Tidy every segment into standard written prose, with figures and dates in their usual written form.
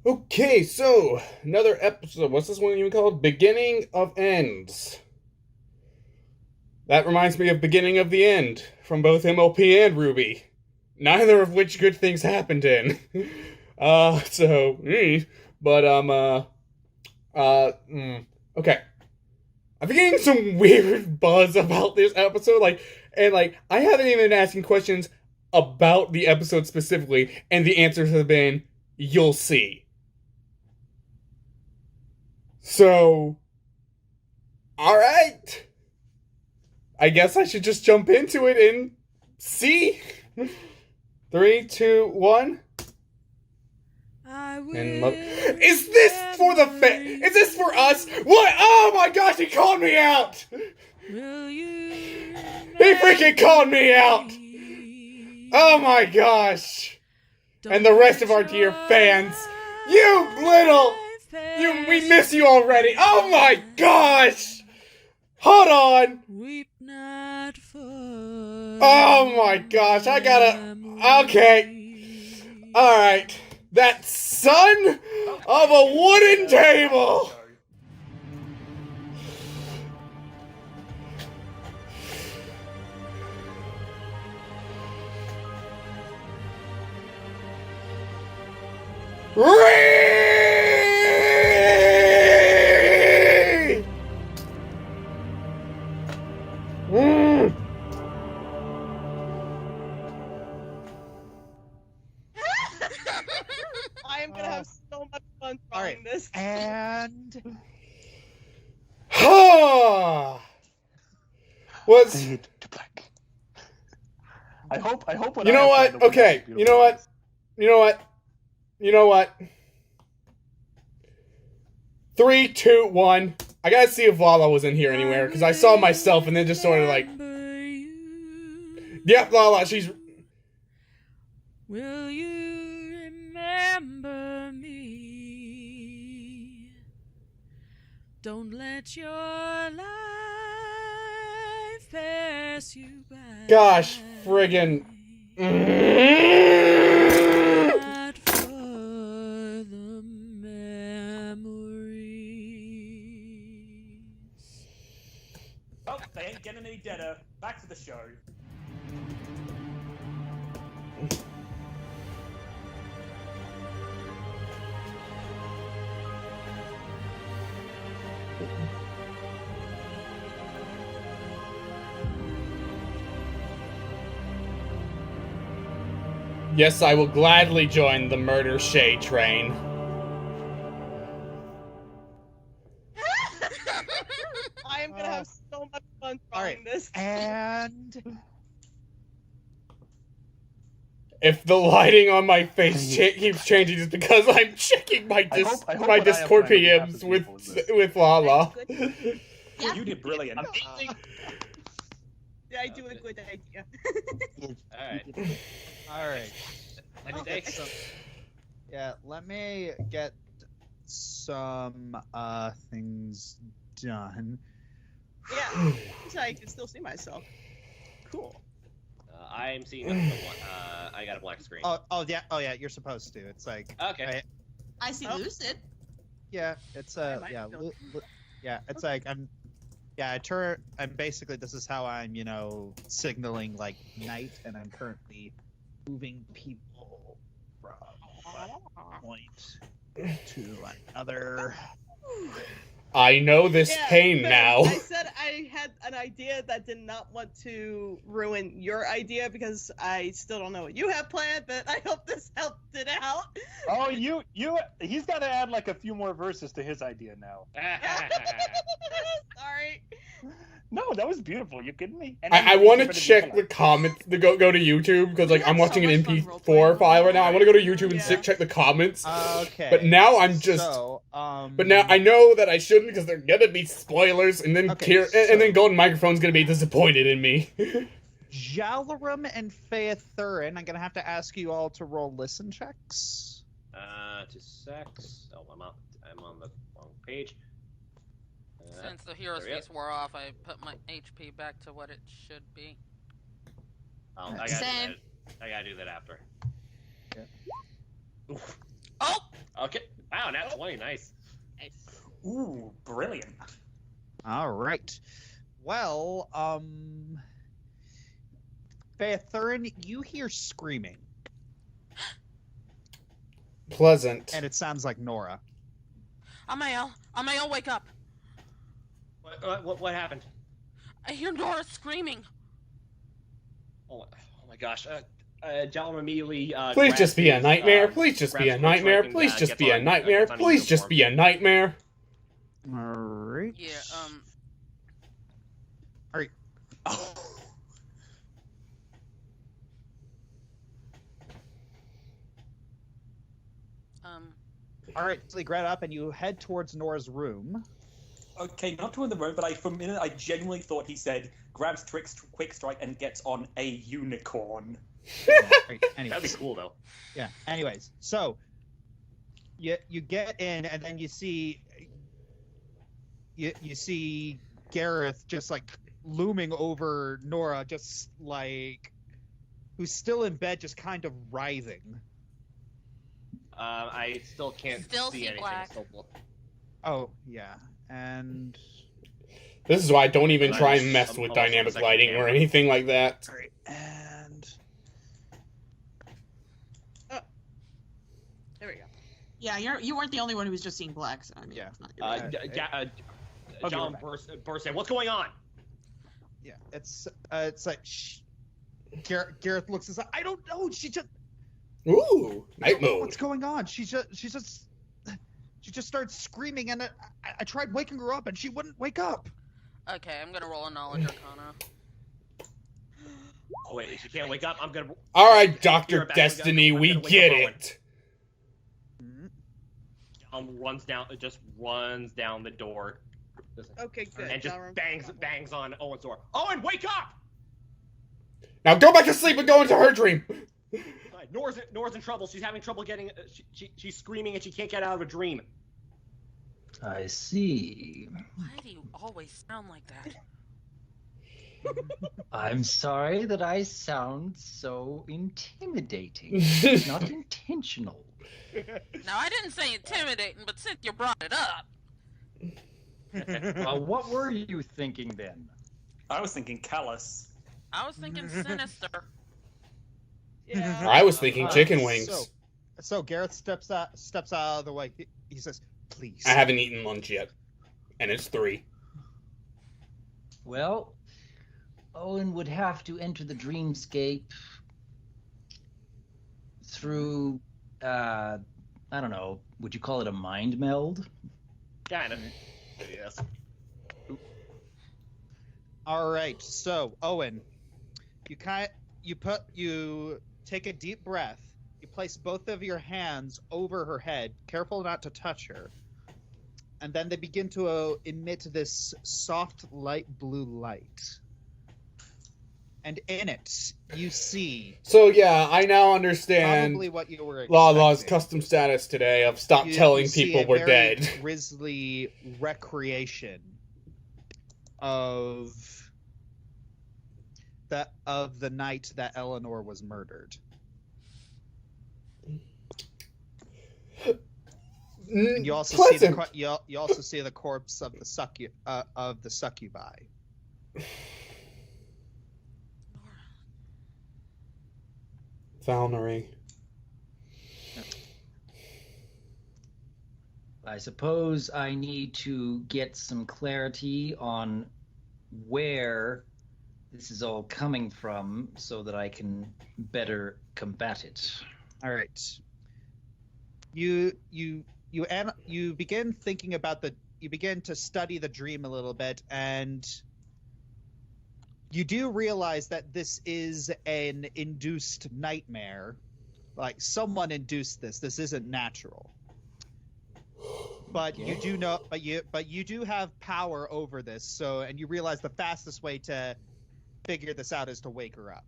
Okay, so another episode. What's this one even called? Beginning of Ends. That reminds me of Beginning of the End from both MLP and Ruby. Neither of which good things happened in. But okay. I'm getting some weird buzz about this episode, I haven't even been asking questions about the episode specifically, and the answers have been, you'll see. So, alright. I guess I should just jump into it and see. 3, 2, 1. Is this for the Is this for us? What? Oh my gosh, he called me out! He freaking called me out! Oh my gosh! And the rest of our dear fans, we miss you already! Oh my gosh! Hold on! Oh my gosh, okay. Alright. That son of a wooden table! I am gonna have so much fun drawing this. And What's fade to black. I hope. You know what? Okay. You know what? 3, 2, 1. I gotta see if Lala was in here anywhere, because I saw myself and then just sort of like... Yep, Lala, she's... Will you remember me? Don't let your life pass you by. Gosh, friggin'... Not for the memories. Oh, they ain't getting any deader. Back to the show. Yes, I will gladly join the murder shade train. I am gonna have so much fun drawing this. And If the lighting on my face keeps changing, it's because I'm checking my Discord PMs with Lala. You did brilliant. Yeah, I do a good idea. Alright. Okay. Yeah, let me get some things done. Yeah, so I can still see myself. Cool. I am seeing the one. I got a black screen. Oh yeah, you're supposed to. It's like Okay. I see Lucid. yeah, it's it's like I'm basically, this is how I'm, signaling like night, and I'm currently moving people from one point to another. I know this pain now. I said I had an idea that did not want to ruin your idea because I still don't know what you have planned, but I hope this helped it out. Oh, he's got to add like a few more verses to his idea now. Sorry. No, that was beautiful. You kidding me? I want to check the comments, go to YouTube, because I'm watching an MP4 file right now. I want to go to YouTube and check the comments. Okay. But now I'm just... But now I know that I shouldn't, because they're gonna be spoilers, and then and then Golden Microphone's gonna be disappointed in me. Jalarum and Phaethurin, I'm gonna have to ask you all to roll listen checks. To sex. Oh, I'm on the wrong page. Since the hero space wore off, I put my HP back to what it should be. Oh, I gotta do that after. Yeah. Oof. Oh! Okay. Wow, nat 20, nice. Nice. Ooh, brilliant. All right. Well, Faethurin, you hear screaming, Pleasant. and it sounds like Nora. Amael, wake up! What happened? I hear Nora screaming. Oh my gosh. Jalum immediately. Please just be a grabs nightmare. his, Please just be grabs a his nightmare. strike and, Please just gets be a on- nightmare. gets on Please just uniform. be a nightmare. All right. Yeah, Oh. All right. So you grab up and you head towards Nora's room. Okay, not to in the room, but for a minute I genuinely thought he said grabs quick strike and gets on a unicorn. Right, anyways. That'd be cool though. Yeah. Anyways, so you get in, and then you see Gareth just like looming over Nora, just like who's still in bed, just kind of writhing. I still can't Still see see anything. black. Oh yeah, and This is why I don't even try and Nice. mess I'm with also dynamic second lighting or camera. anything like that. all right, and There we go. Yeah, you weren't the only one who was just seeing black. So I mean, Yeah. it's not your bad. Okay, Jalum right. bursts in. What's going on? yeah, it's like Gareth looks and says, I don't know. She just Ooh, I night don't know mode. what's going on? She just started screaming, and I tried waking her up, and she wouldn't wake up. okay, I'm gonna roll a knowledge arcana. Oh wait, if you can't wake up, I'm gonna. All right, You're Doctor back. Destiny, I'm we gonna wake get up Owen. it. Just runs down the door. Okay, good. And just Jalrum. bangs on Owen's door. Owen, wake up! Now go back to sleep and go into her dream. Nora's in trouble. She's having trouble getting. She's screaming and she can't get out of a dream. I see. Why do you always sound like that? I'm sorry that I sound so intimidating. It's not intentional. Now, I didn't say intimidating, but since you brought it up. What were you thinking then? I was thinking callous. I was thinking sinister. Yeah. I was thinking chicken wings. So Gareth steps out of the way. He says, "Please." I haven't eaten lunch yet, and it's 3. Well, Owen would have to enter the dreamscape through, I don't know, would you call it a mind meld? Kind of. Yes. All right. So Owen, you take a deep breath. You place both of your hands over her head, careful not to touch her, and then they begin to emit this soft light blue light. And in it, you see So yeah, I now understand probably what you were expecting. Lala's custom status today of stop You telling see people a we're very dead. grisly recreation of the night that Eleanor was murdered. And you also see Pleasant. you also see the corpse of the succubi. Valkyrie. I suppose I need to get some clarity on where this is all coming from so that I can better combat it. All right. You begin thinking about you begin to study the dream a little bit, and you do realize that this is an induced nightmare. Like someone induced this. This isn't natural. But you do know, but you do have power over this. So, and you realize the fastest way to figure this out is to wake her up,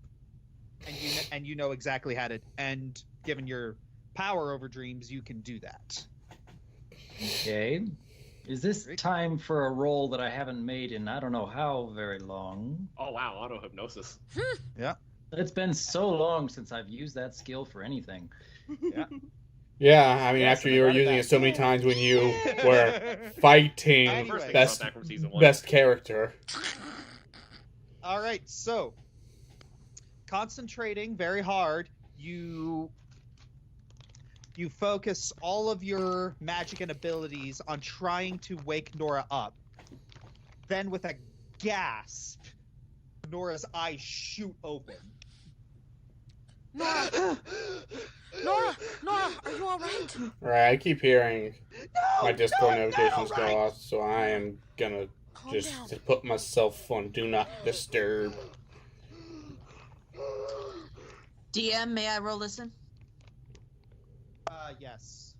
and you know exactly how to. And given your power over dreams, you can do that. Okay. Is this time for a roll that I haven't made in I don't know how very long? Oh wow, auto hypnosis. Yeah. It's been so long since I've used that skill for anything. Yeah. Yeah, I mean, Yes, after and I you were got it using back. it so many times when you were fighting Anyway. First thing best back from season 1. best character. All right, so concentrating very hard, you focus all of your magic and abilities on trying to wake Nora up. Then, with a gasp, Nora's eyes shoot open. Nora! Nora! Nora, are you alright? Alright, I keep hearing my Discord no, notifications not go alright. off, so I am gonna Calm just down. put myself on Do Not Disturb. DM, may I roll listen? Yes.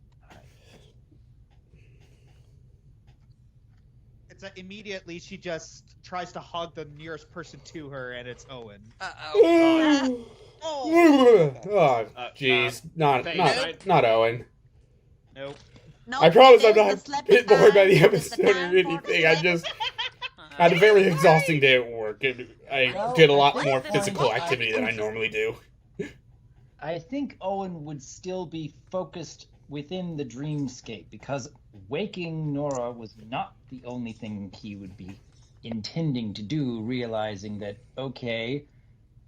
It's immediately she just tries to hug the nearest person to her, and it's Owen. Uh-oh. Oh, jeez. Not Owen. Nope. No, I promise I'm there's not the hit more by the sleeping episode or time for anything. the I just had a very exhausting day at work. I Well, did a at lot this more point, physical activity than I normally do. I think Owen would still be focused within the dreamscape because waking Nora was not the only thing he would be intending to do, realizing that, okay,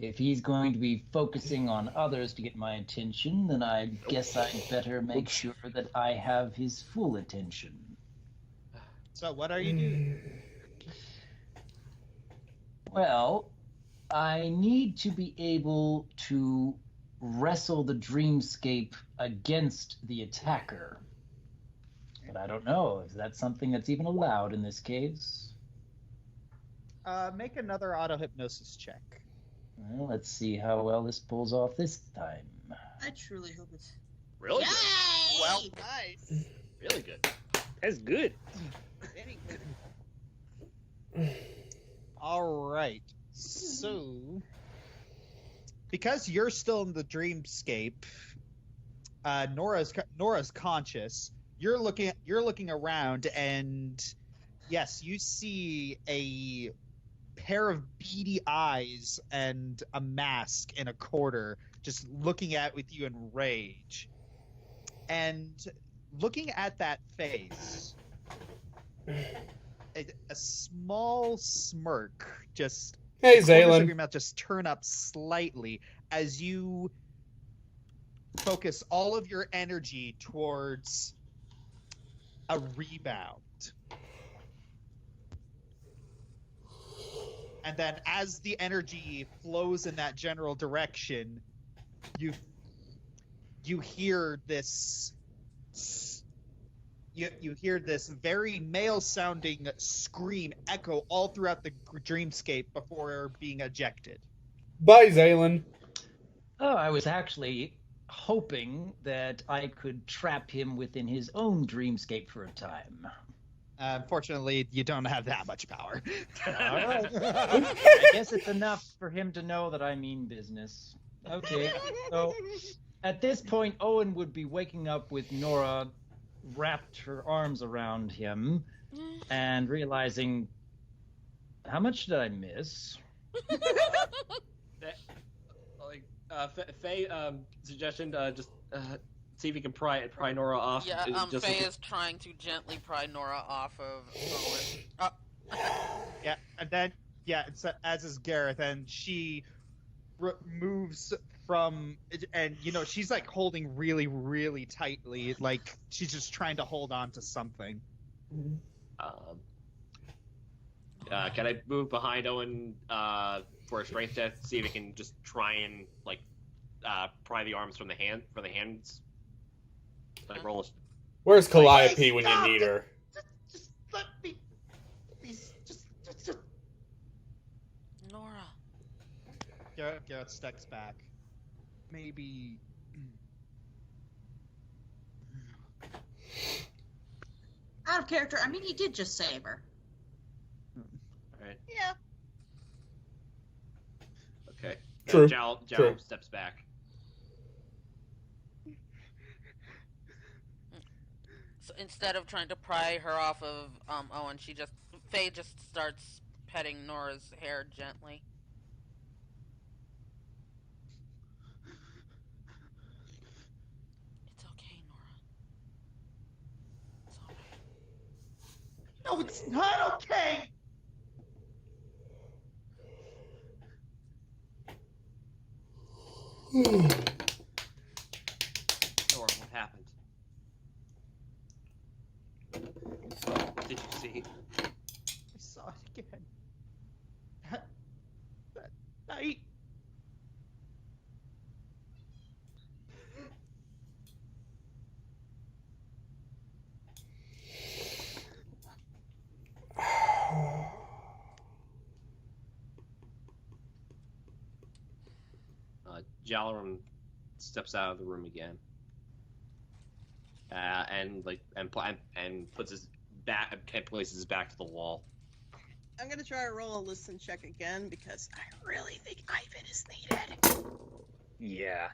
if he's going to be focusing on others to get my attention, then I guess I'd better make sure that I have his full attention. So what are you doing? Well, I need to be able to wrestle the dreamscape against the attacker. But I don't know if that's something that's even allowed in this case. Make another auto-hypnosis check. Well, let's see how well this pulls off this time. I truly hope it's. Really Yay! good. Well, Nice. really good. That's good. Very good. All right. So, because you're still in the dreamscape, Nora's conscious. You're looking around, and yes, you see a pair of beady eyes and a mask in a corner, just looking at with you in rage. And looking at that face, a small smirk just Hey, corners of Zaylin. your mouth just turn up slightly as you focus all of your energy towards a rebound. And then as the energy flows in that general direction, you hear this you hear this very male-sounding scream echo all throughout the dreamscape before being ejected. Bye, Zaylin. Oh, I was actually hoping that I could trap him within his own dreamscape for a time. Unfortunately, you don't have that much power. All right. I guess it's enough for him to know that I mean business. Okay, so at this point, Owen would be waking up with Nora wrapped her arms around him and realizing, how much did I miss? Faye, suggestion, just see if you can pry Nora off. Yeah, just Faye is trying to gently pry Nora off of Owen. Yeah, and then it's, as is Gareth, and she moves from, and she's like holding really, really tightly, like she's just trying to hold on to something. Can I move behind Owen for a strength test? See if I can just try and pry the arms from the hands. Like roll. Where's Calliope when you need her? Just let me. Please, just. Nora. Gareth steps back. Maybe. Out of character. I mean, he did just save her. Alright. Yeah. Okay. True. Jal True. steps back. So instead of trying to pry her off of Owen, Faye just starts petting Nora's hair gently. It's okay, Nora. No, it's not okay! Nora, what happened? What did you see? I saw it again. That night. Jalaram steps out of the room again, and puts his back, places his back to the wall. I'm gonna try to roll a listen check again because I really think Ivan is needed. Yeah.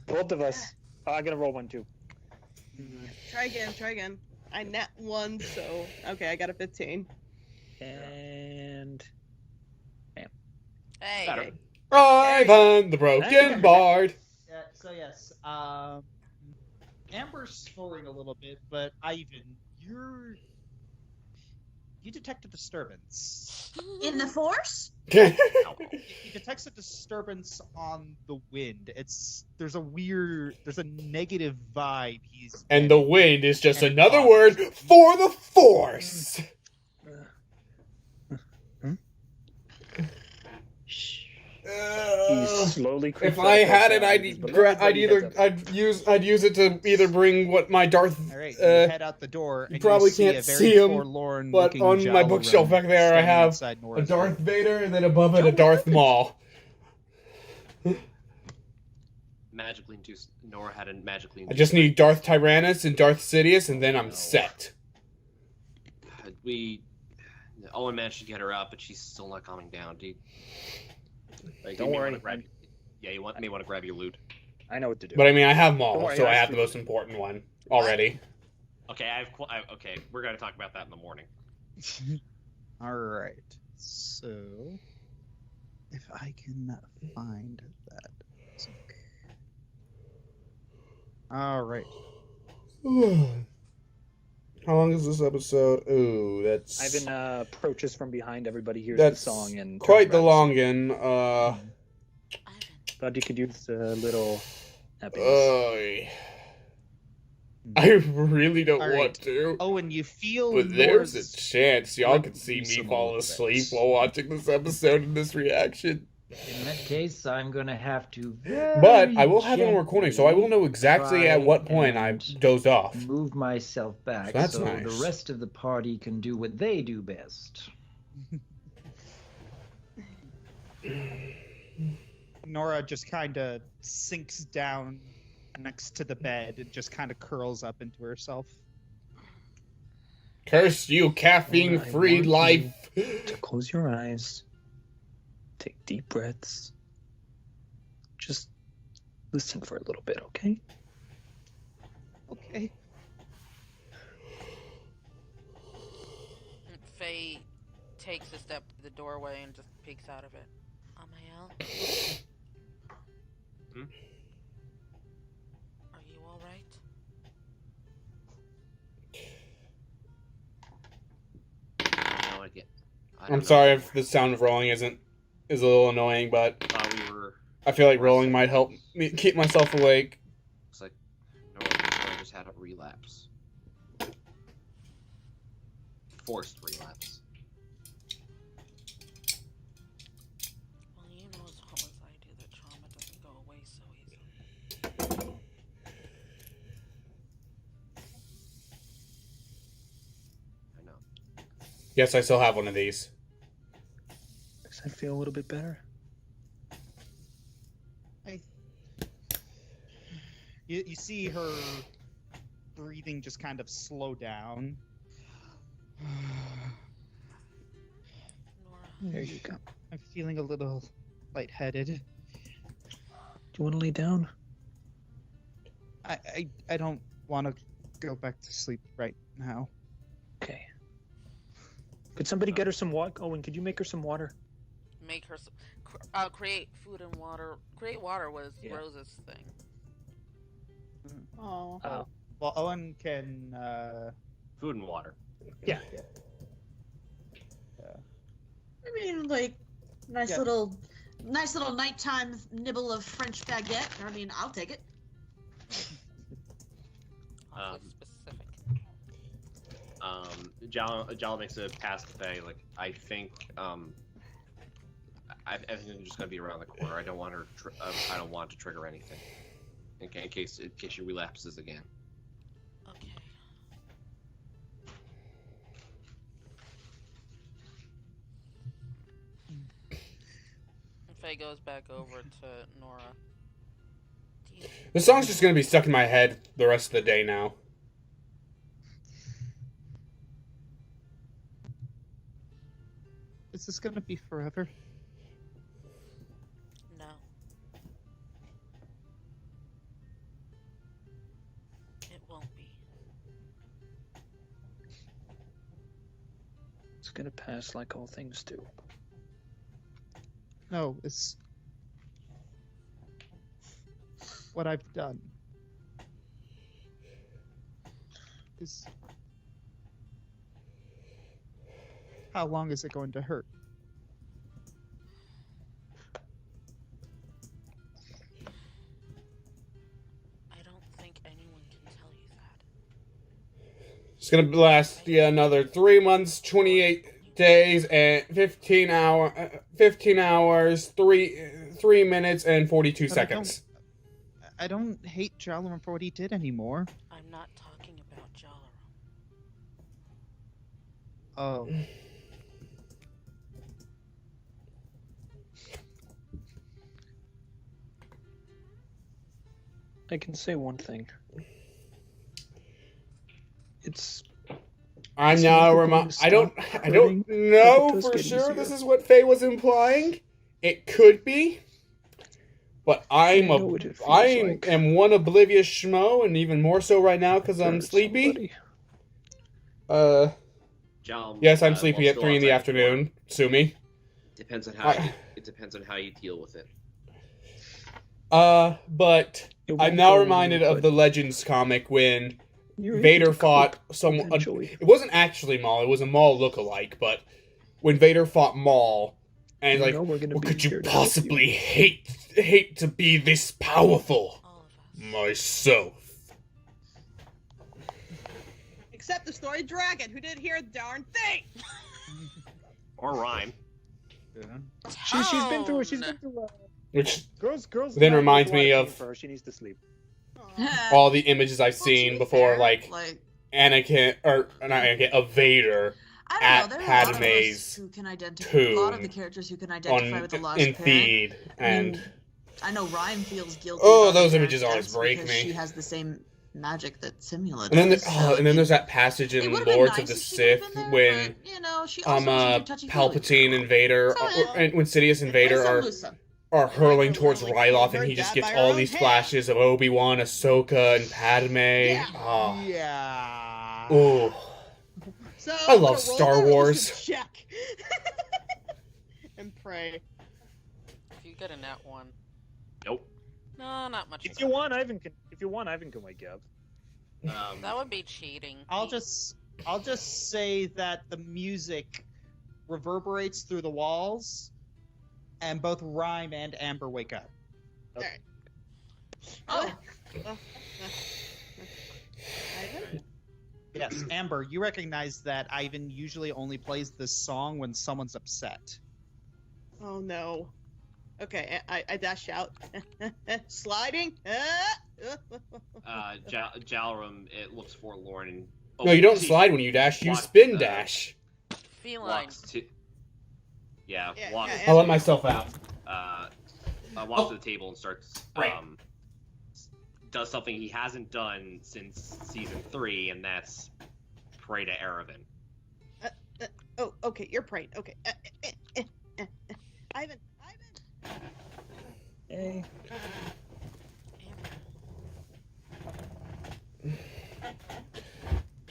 Both of us. I'm gonna roll one too. Try again. I nat 1, so okay, I got a 15. And Hey. Better. Ivan, the broken bard. So yes, Amber's slowing a little bit, but Ivan, you detect a disturbance. In the Force? He detects a disturbance on the wind. There's a negative vibe And the wind is just And another thought. word for the Force. he slowly creeps If I out had of it, the- I'd his beloved buddy heads up. I'd use it to either bring what my Darth. All right, you head out the door. you And probably see can't a very see him, forlorn but looking on my Jalaram bookshelf back there, I standing have inside a Nora's Darth room. Vader, and then above it a Darth Maul. Magically induced. Nora had a magically I induced. just need Darth Tyrannus and Darth Sidious, and then I'm set. Owen managed to get her up, but she's still not calming down, dude. Like, Don't you may worry, wanna grab- Yeah, you may want to grab your loot. I know what to do. But I mean, I have Don't Maul, worry, so I I have the sleep. most important one already. Okay, okay, we're gonna talk about that in the morning. All right. So, if I can find that. All right. How long is this episode? Ooh, that's Ivan approaches from behind. Everybody hears that's the song and quite the turns around. longin. Thought you could use a little happiness. Oy. I really don't All want right. to, Owen, you feel but there's a Nora's chance y'all rib could see me loosen a fall little asleep bit. while watching this episode and this reaction. In that case, I'm gonna have to. But I will have it on very recording, so I will know exactly at try what point I and dozed off. move myself back So that's so nice. the rest of the party can do what they do best. Nora just kind of sinks down next to the bed and just kind of curls up into herself. Curse you, caffeine-free want life. To close your eyes, take deep breaths, just listen for a little bit, okay? Okay. Faye takes a step to the doorway and just peeks out of it. Amael? Are you alright? No idea. I'm sorry if the sound of rolling is a little annoying, but We were. I feel like rolling might help me keep myself awake. Looks like Nora just had a relapse. Forced relapse. Well, you know as well as I do that trauma doesn't go away so easily. I know. Yes, I still have one of these. Does that feel a little bit better? You see her breathing just kind of slow down. Nora. There you go. I'm feeling a little lightheaded. Do you want to lay down? I don't want to go back to sleep right now. Okay. Could somebody get her some water? Owen, could you make her some water? Make her create food and water. Create water was Yeah. Rose's thing. Oh. Oh. Well, Owen can. Food and water. Yeah. I mean, like, nice Yeah. little nighttime nibble of French baguette. I mean, I'll take it. Awfully specific. Jal makes a pass to Faye. Like, I think I think I'm just gonna be around the corner. I don't want her. I don't want to trigger anything. In case she relapses again. Okay. Faye goes back over to Nora. The song's just gonna be stuck in my head the rest of the day now. Is this gonna be forever? No. It won't be. It's gonna pass like all things do. No, it's what I've done. Is how long is it going to hurt? I don't think anyone can tell you that. It's gonna last another 3 months, 28 days, and 15 hours, 3 minutes, and 42 But seconds. I don't hate Jalaran for what he did anymore. I'm not talking about Jalaran. Oh. I can say one thing. It's I'm It's now never remind. going to I don't stop know hurting, but it does for get sure. easier. This is what Faye was implying. It could be, but I know what it feels like. am one oblivious schmo, and even more so right now because I'm for sleepy. somebody. Jal, Yes, I'm while sleepy at still 3 in the outside door, afternoon. Sue me. Depends on how it depends on how you deal with it. But It I'm won't now go reminded away, of the Legends comic when you're able Vader to fought cope someone. eventually. It wasn't actually Maul. It was a Maul lookalike. But when Vader fought Maul, and You like, know we're gonna well, be could you here to help you. possibly hate to be this powerful All of us. myself? Except the story dragon, who didn't hear a darn thing. Or rhyme. She's been through. She's been through. Which Girls. Then not reminds a lot me pain of- for her. She needs to sleep. all the images I've Well, to seen be before, fair, like Anakin or not Anakin, of Vader I at don't know. There are a lot of Padme's us who can identify. A lot of the tomb characters who can identify on with the lost in parent. Theed, and I know Ryan feels guilty. Oh, about her those parents' images always deaths break because me. She has the same magic that Simula and then does. So, and then there's that passage it in would've been Lords nice of the if she could've Sith been there, when but, you know, she also was very touchy-feely with Palpatine her. and Vader, So, and when Sidious and Vader Listen. are hurling towards Like, Ryloth, her and he dad just by gets her all own these hand. flashes of Obi-Wan, Ahsoka, and Padme. Yeah. Oh, Yeah. ooh. So I I'm love gonna Star roll my Wars. wisdom check. And pray. If you get a nat 1. Nope. No, not much. If you want, Ivan can. If you want, Ivan can wake you up. That would be cheating. I'll just say that the music reverberates through the walls, and both Rhyme and Amber wake up. Alright. Oh, Ivan? Yes, Amber, you recognize that Ivan usually only plays this song when someone's upset. Oh no. Okay, I dash out. Sliding. Jalrum, it looks forlorn and. No, you don't slide when you dash. You Walk, spin dash. Feline. Walks to. Yeah, Yeah, walks. yeah, I'll let myself out. Walks to the table and starts. Right. Does something he hasn't done since season 3, and that's pray to Erevan. Oh, okay, you're praying. Okay. Ivan. Hey.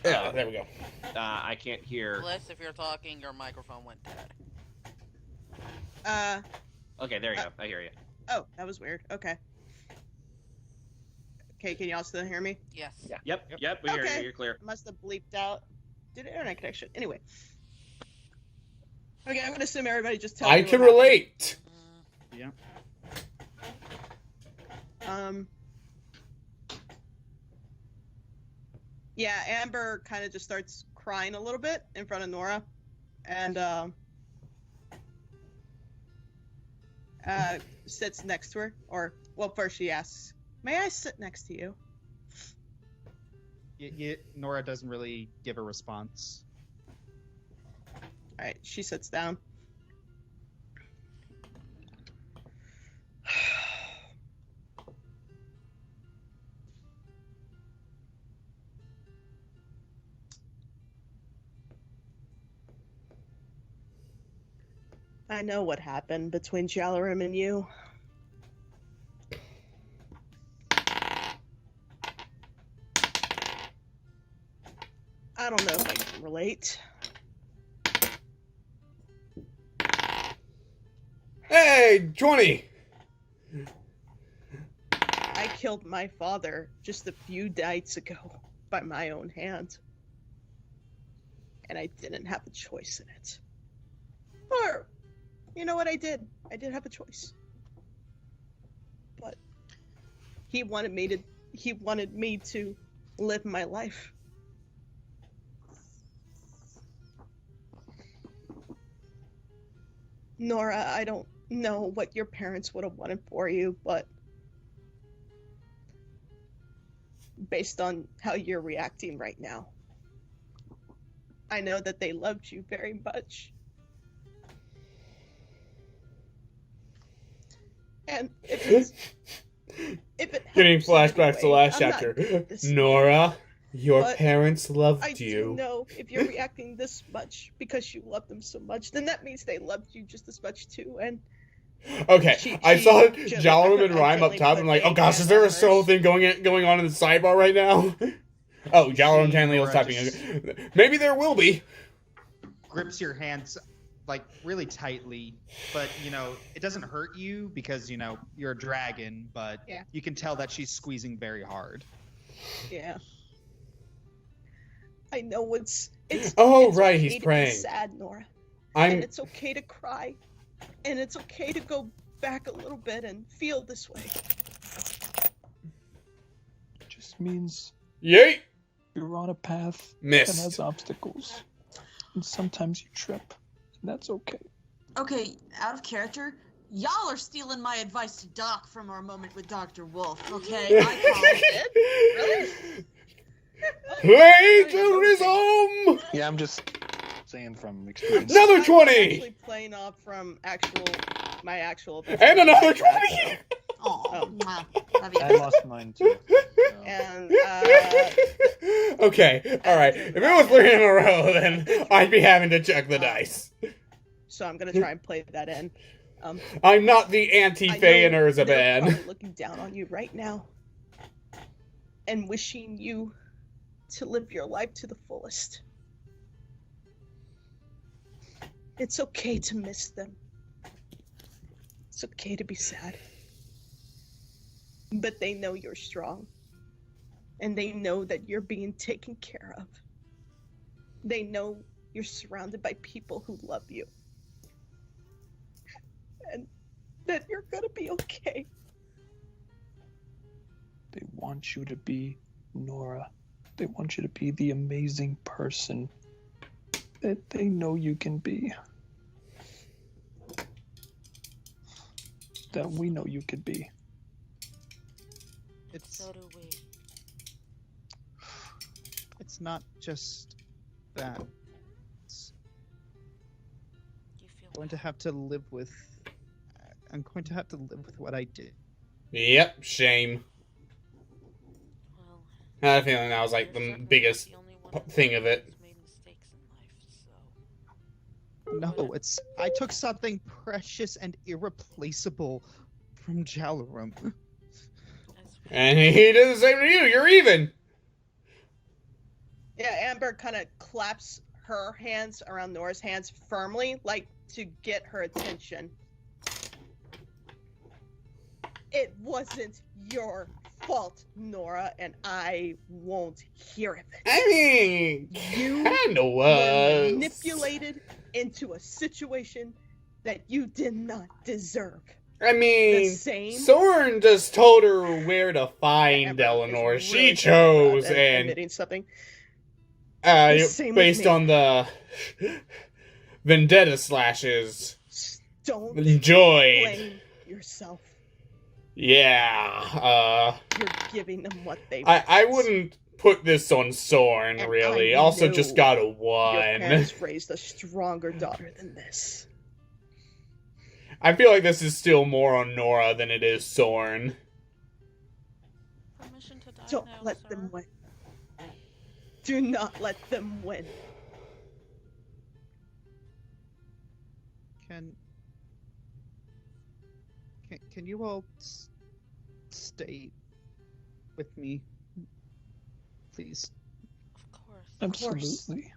Yeah, there we go. I can't hear. Bliss, if you're talking, your microphone went dead. Okay, there you go. I hear you. Oh, that was weird. Okay. Okay, can y'all still hear me? Yes. Yep. We hear you. Okay. You're clear. Must have bleeped out. Did internet connection. Anyway. Okay, I'm gonna assume everybody just tells I me can what happened. relate. Yeah. Yeah, Amber kind of just starts crying a little bit in front of Nora, and sits next to her. Or, well, first she asks, "May I sit next to you?" Nora doesn't really give a response. All right, she sits down. I know what happened between Jalarim and you. I don't know if I can relate. Hey, 20! I killed my father just a few nights ago by my own hand. And I didn't have a choice in it. Or, you know what I did? I did have a choice. But he wanted me to live my life. Nora, I don't know what your parents would have wanted for you, but based on how you're reacting right now, I know that they loved you very much. And if it Getting helps you in any flashbacks to way, last I'm not chapter. good at this Nora, your but parents loved I do you. know if you're reacting this much because you love them so much, then that means they loved you just as much too. And Okay, I saw gently- Jalrum and I Rhyme up gently top. put I'm like, a oh gosh, is hand there on a solo hers. thing going on in the sidebar right now? Oh, Jalrum see Tanleal's Nora typing. just- Maybe there will be. Grips your hands like really tightly, but it doesn't hurt you because you're a dragon, but Yeah. you can tell that she's squeezing very hard. Yeah. I know it's Oh, it's right, okay he's to be praying. sad, Nora. I'm. And it's okay to cry. And it's okay to go back a little bit and feel this way. It just means Yeet! you're on a path that Missed. has obstacles. And sometimes you trip. And that's okay. Okay, out of character, y'all are stealing my advice to Doc from our moment with Dr. Wolf, okay? I called it. Plagiarism! Yeah, I'm just saying from experience. Another I'm 20! actually playing off from my actual. And another 20! Aw, mwah. Love I you. lost mine too. So. And Okay, alright. If it was 3 in a row, then I'd be having to check the dice. so I'm gonna try and play that in. I'm not the anti-Fae and they're Urzaban. probably looking down on you right now and wishing you to live your life to the fullest. It's okay to miss them. It's okay to be sad. But they know you're strong. And they know that you're being taken care of. They know you're surrounded by people who love you. And that you're gonna be okay. They want you to be Nora. They want you to be the amazing person that they know you can be. That we know you could be. So do we. It's not just that. It's You feel going to have to live with. I'm going to have to live with what I did. Yep, shame. well. I had a feeling that was like you're the certainly biggest not the only one thing of it. who's made mistakes in life, so. No, I took something precious and irreplaceable from Jalarum. And he did the same to you. You're even. Yeah, Amber kind of claps her hands around Nora's hands firmly, like to get her attention. It wasn't your fault, Nora, and I won't hear of it. I mean, You kinda were was. manipulated into a situation that you did not deserve. I mean, The same- Soren just told her where to find Amber Eleanor. is She really chose, proud and admitting something. The same with based me. on the vendetta slashes, Don't enjoyed. blame yourself. Yeah, You're giving them what they I want. wouldn't put this on Soren, And really. I Also, know just got a Your 1. parents raised a stronger daughter than this. I feel like this is still more on Nora than it is Soren. Permission to die Don't now, let sir. them win. Do not let them win. Can you all stay with me, please? Of course. Absolutely.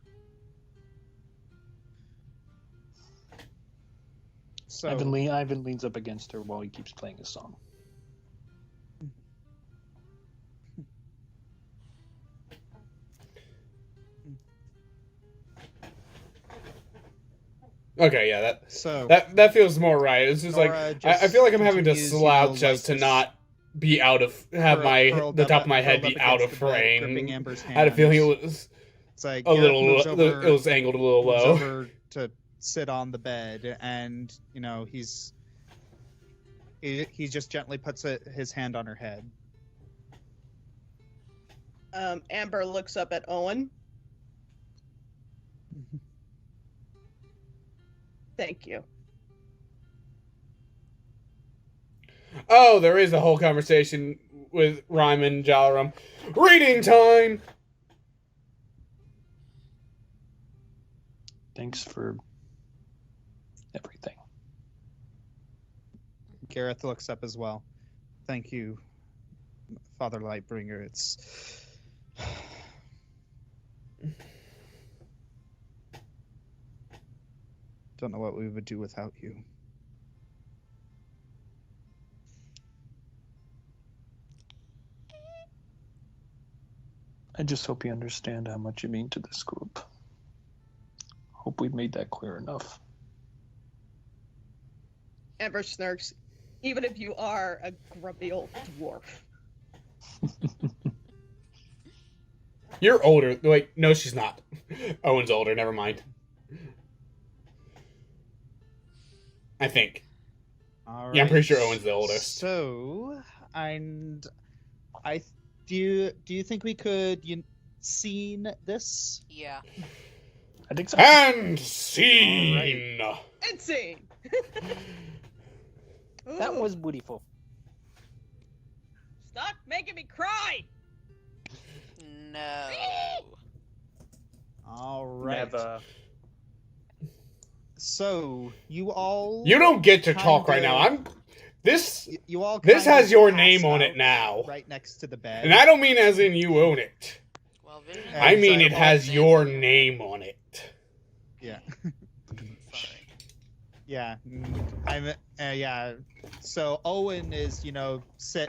So Ivan leans up against her while he keeps playing his song. Okay, yeah, so that feels more right. It's just Nora like I feel like I'm having to continues, slouch like as to this not be out of have curled the up- top of my head curled be up out of against the bed, gripping frame. Amber's I had a feeling it hand. was It's like a Gareth little. moves over, It was angled a little moves low. over to sit on the bed, and he just gently puts his hand on her head. Amber looks up at Owen. Thank you. Oh, there is a whole conversation with Ryman Jalaram. Reading time. Thanks for everything. Gareth looks up as well. Thank you, Father Lightbringer. It's don't know what we would do without you. I just hope you understand how much you mean to this group. Hope we've made that clear enough. Amber snarks. Even if you are a grumpy old dwarf. You're older. Wait, no, she's not. Owen's older. Never mind. I think. All Yeah, I'm pretty right. sure Owen's the oldest. So, do you think we could seen this? Yeah. I think so. And scene. Insane! That was beautiful. Stop making me cry! No. All right. Never. So you all You don't get to talk right kinda- now. I'm this. You all This kind has of your pass name on out it now, right next to the bed. and I don't mean as in you own it. Well, Vision I I mean sorry, it well, has your name on it. Yeah. Sorry. Yeah, yeah. So Owen is,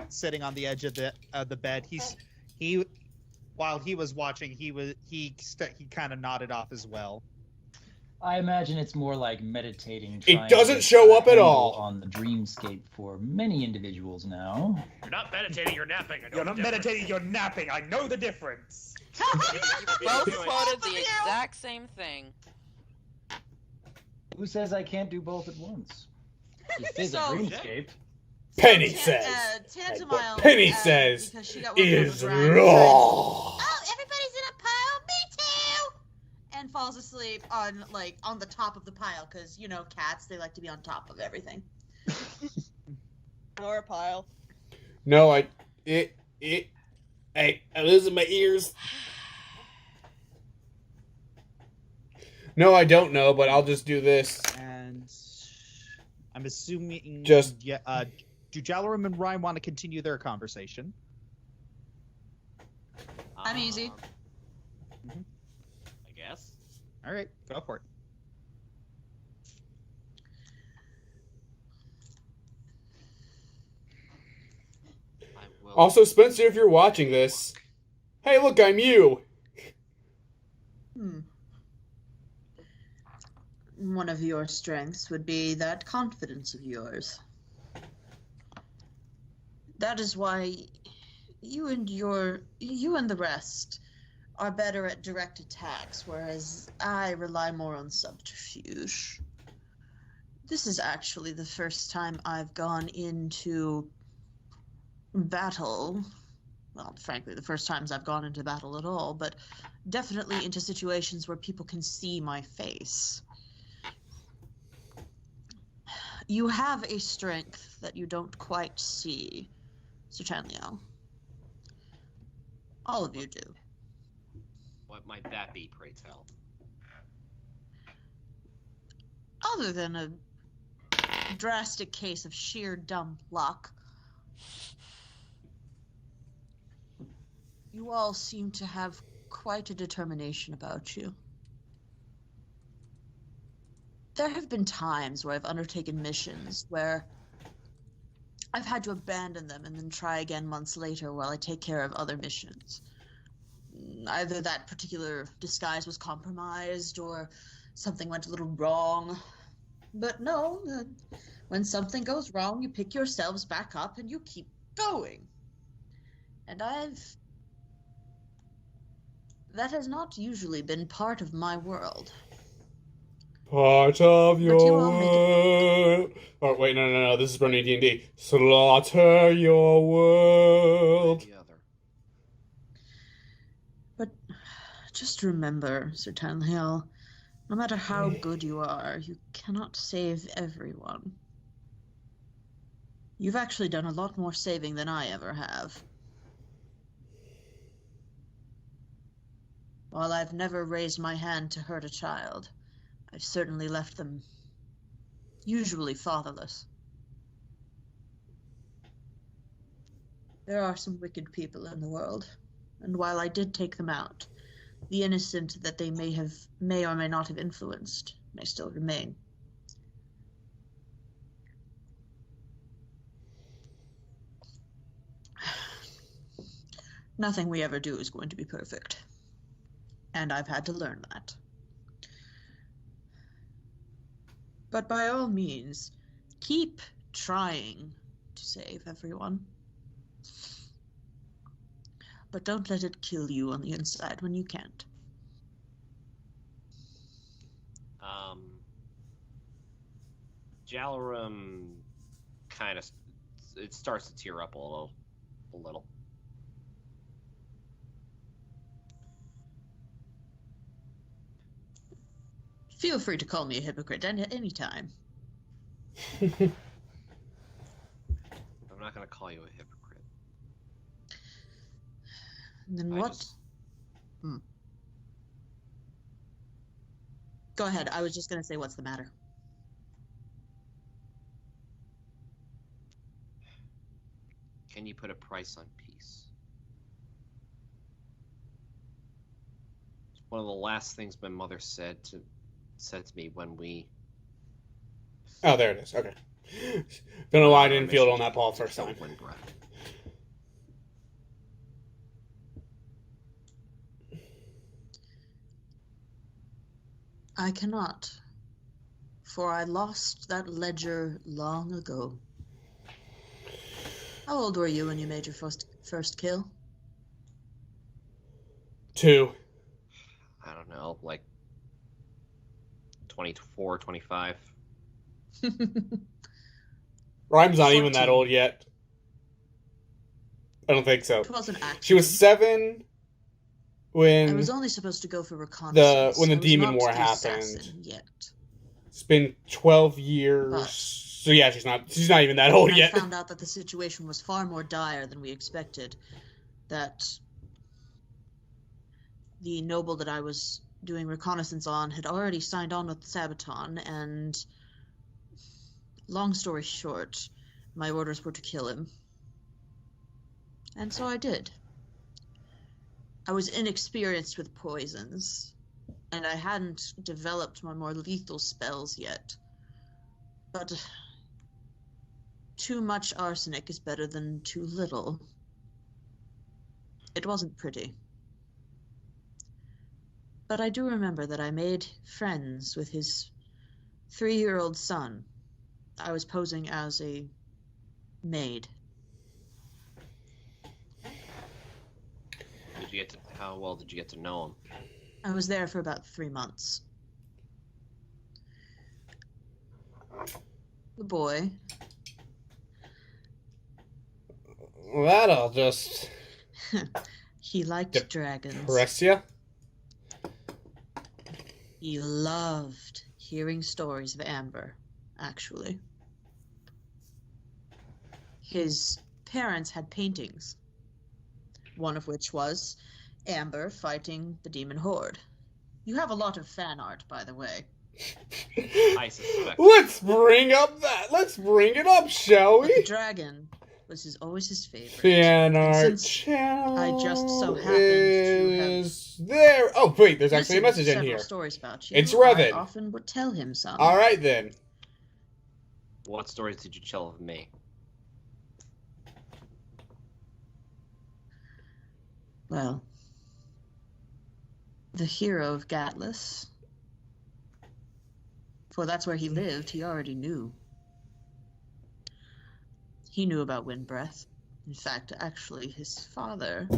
sitting on the edge of the bed. While he was watching, he kind of nodded off as well. I imagine it's more like meditating. It trying to doesn't get show a up at handle all. on the dreamscape for many individuals now. You're not meditating, you're napping. I know You're not the difference. meditating, you're napping. I know the difference. Both quoted the exact same thing. Who says I can't do both at once? You say the So- dreamscape. Penny Tan- says. Tantamile, Penny says because she got worked on the is ground, raw. oh, everybody's in a pile, me too! And falls asleep on the top of the pile, because, cats, they like to be on top of everything. Or a pile. No, I losing my ears. No, I don't know, but I'll just do this. And I'm assuming do Jalaram and Ryan want to continue their conversation? I'm easy. I guess. All right, go for it. I Well, Also, Spencer, if you're watching this, hey, look, I'm you. One of your strengths would be that confidence of yours. That is why you and the rest are better at direct attacks, whereas I rely more on subterfuge. This is actually the first time I've gone into battle. Well, frankly, the first times I've gone into battle at all, but definitely into situations where people can see my face. You have a strength that you don't quite see, Sir Tanliel. All of you do. what might that be, pray tell? Other than a drastic case of sheer dumb luck, you all seem to have quite a determination about you. There have been times where I've undertaken missions where I've had to abandon them and then try again months later while I take care of other missions. Either that particular disguise was compromised or something went a little wrong. But no, when something goes wrong, you pick yourselves back up and you keep going. And that has not usually been part of my world. Part of your you all make world. Oh, wait, no. This is Brony D&D. Slaughter your world. The other. But just remember, Sir Tanhill, no matter how good you are, you cannot save everyone. You've actually done a lot more saving than I ever have. While I've never raised my hand to hurt a child, I've certainly left them usually fatherless. There are some wicked people in the world, and while I did take them out, the innocent that they may or may not have influenced may still remain. Nothing we ever do is going to be perfect, and I've had to learn that. But by all means, keep trying to save everyone. But don't let it kill you on the inside when you can't. Jalarum kind of it starts to tear up a little. Feel free to call me a hypocrite any time. I'm not going to call you a hypocrite. And then what? Go ahead. I was just going to say, what's the matter? Can you put a price on peace? It's one of the last things my mother said to me when we... Oh, there it is. Okay. Don't know why I didn't feel it on that ball first time. I cannot, for I lost that ledger long ago. How old were you when you made your first kill? 2. I don't know, like 24, 25. Rhyme's not even that old yet. I don't think so. It wasn't actually. She was 7 when I was only supposed to go for reconnaissance. when the I was Demon not War the happened. assassin yet. It's been 12 years. But so yeah, she's not even that old yet. I found out that the situation was far more dire than we expected. That the noble that I was doing reconnaissance on had already signed on with Sabaton, and long story short, my orders were to kill him. And so I did. I was inexperienced with poisons, and I hadn't developed my more lethal spells yet. But too much arsenic is better than too little. It wasn't pretty. But I do remember that I made friends with his 3-year-old son. I was posing as a maid. How well did you get to know him? I was there for about 3 months. The boy. That'll just He liked dragons. press ya. He loved hearing stories of Amber, actually. His parents had paintings, one of which was Amber fighting the demon horde. You have a lot of fan art, by the way. I suspect. Let's bring it up, shall But the we? dragon was always his favorite. Fan And art since channel I just so happened to have is there. Oh wait, there's actually a listened to message in several here. stories about you, It's I Revan. often would tell him some. All right then. What stories did you tell of me? Well, the hero of Gatlas. For that's where he lived, he already knew. He knew about Windbreath. In fact, actually, his father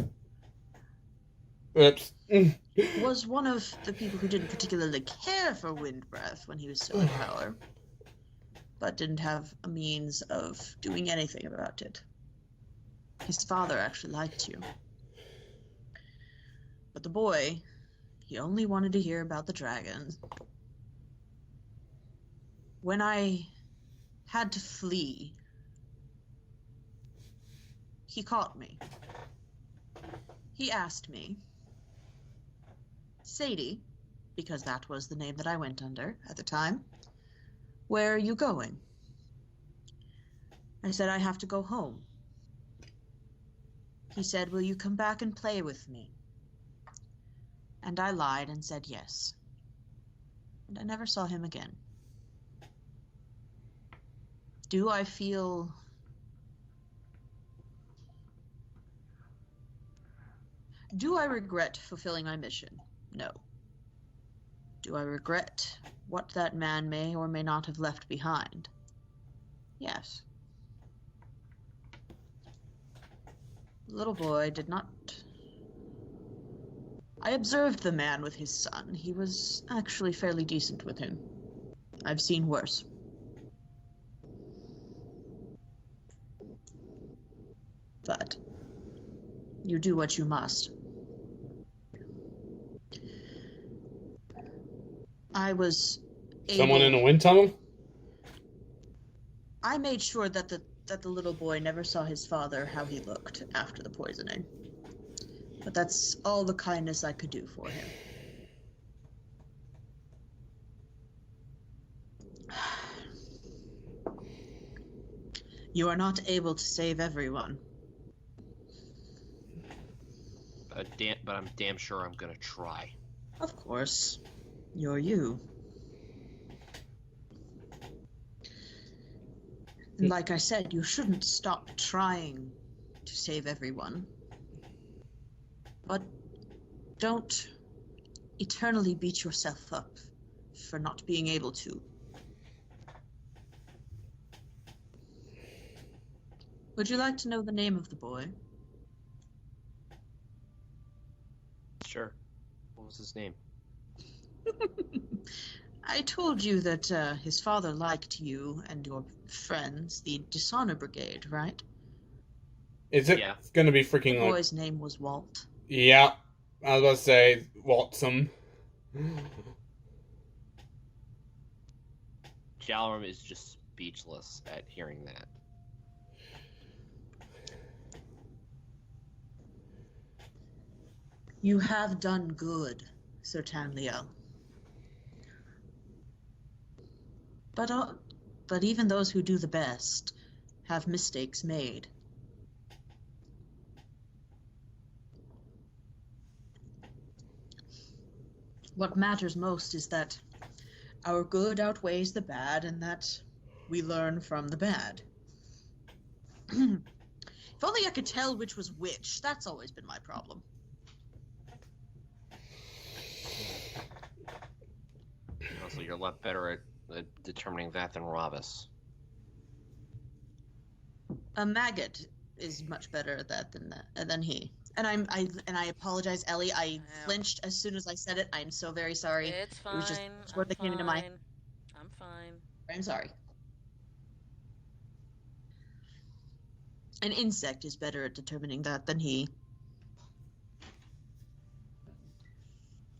Oops. was one of the people who didn't particularly care for Windbreath when he was still in power, but didn't have a means of doing anything about it. His father actually liked you. But the boy, he only wanted to hear about the dragons. When I had to flee, he caught me. He asked me, Sadie, because that was the name that I went under at the time, where are you going? I said, I have to go home. He said, will you come back and play with me? And I lied and said yes. And I never saw him again. Do I feel Do I regret fulfilling my mission? No. Do I regret what that man may or may not have left behind? Yes. The little boy did not... I observed the man with his son. He was actually fairly decent with him. I've seen worse. But you do what you must. I was Someone in a wind tunnel? I made sure that the little boy never saw his father how he looked after the poisoning. But that's all the kindness I could do for him. You are not able to save everyone. But I'm damn sure I'm gonna try. Of course. You're you. And like I said, you shouldn't stop trying to save everyone. But don't eternally beat yourself up for not being able to. Would you like to know the name of the boy? Sure. What was his name? I told you that his father liked you and your friends, the Dishonor Brigade, right? Is it Yeah. gonna be The freaking like... boy's name was Walt. Yeah. I was about to say, Waltsum. Jalrum is just speechless at hearing that. You have done good, Sir Tanliel. But even those who do the best have mistakes made. What matters most is that our good outweighs the bad and that we learn from the bad. If only I could tell which was which. That's always been my problem. Also, you're a lot better at determining that than Ravis. A maggot is much better at that than he. And I apologize, Ellie. I flinched as soon as I said it. I'm so very sorry. It's fine. It was just a word that came into my. I'm fine. I'm sorry. An insect is better at determining that than he.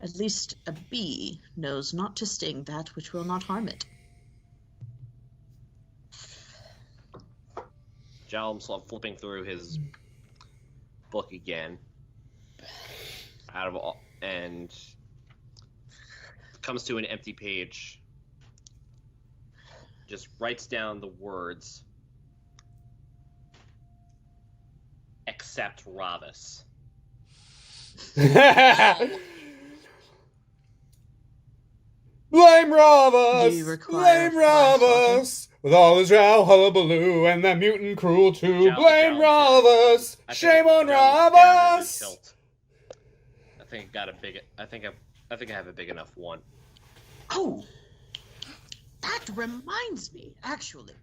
At least a bee knows not to sting that which will not harm it. Jalum's flipping through his book again, and comes to an empty page. Just writes down the words, "Except Ravis." Blame Ravas! You require Blame Ravas! With all his row hullabaloo and that mutant cruel too. Blame Ravas! Shame on Ravas! I think I have a big enough one. Oh! That reminds me, actually.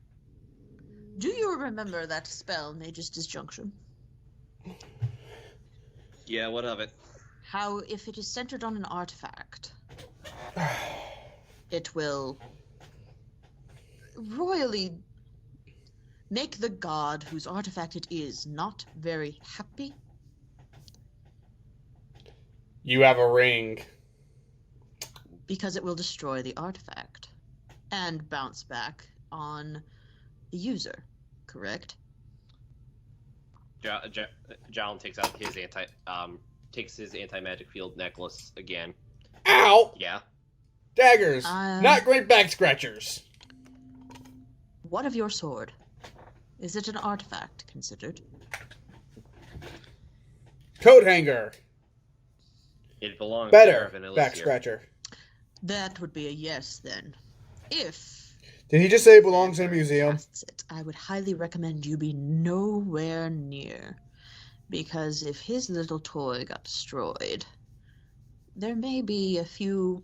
Do you remember that spell, Mage's Disjunction? Yeah, what of it? How, if it is centered on an artifact, it will royally make the god whose artifact it is not very happy. You have a ring. Because it will destroy the artifact and bounce back on the user, correct? Jalum takes out his anti-magic field necklace again. Ow! Yeah. Daggers, not great back scratchers. What of your sword? Is it an artifact considered? Coat hanger. It belongs better to back scratcher. That would be a yes then. If did he just say it belongs in a museum? I would highly recommend you be nowhere near, because if his little toy got destroyed, there may be a few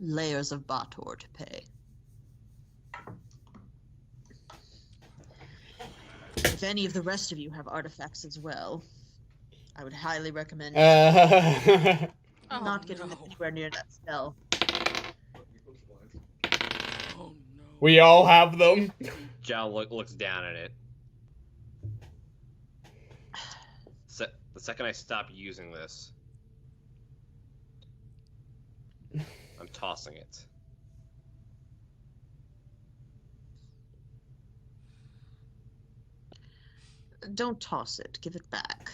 layers of Bator to pay. If any of the rest of you have artifacts as well, I would highly recommend not getting anywhere near that spell. Oh no. We all have them. Jalum looks down at it. The second I stop using this, I'm tossing it. Don't toss it. Give it back.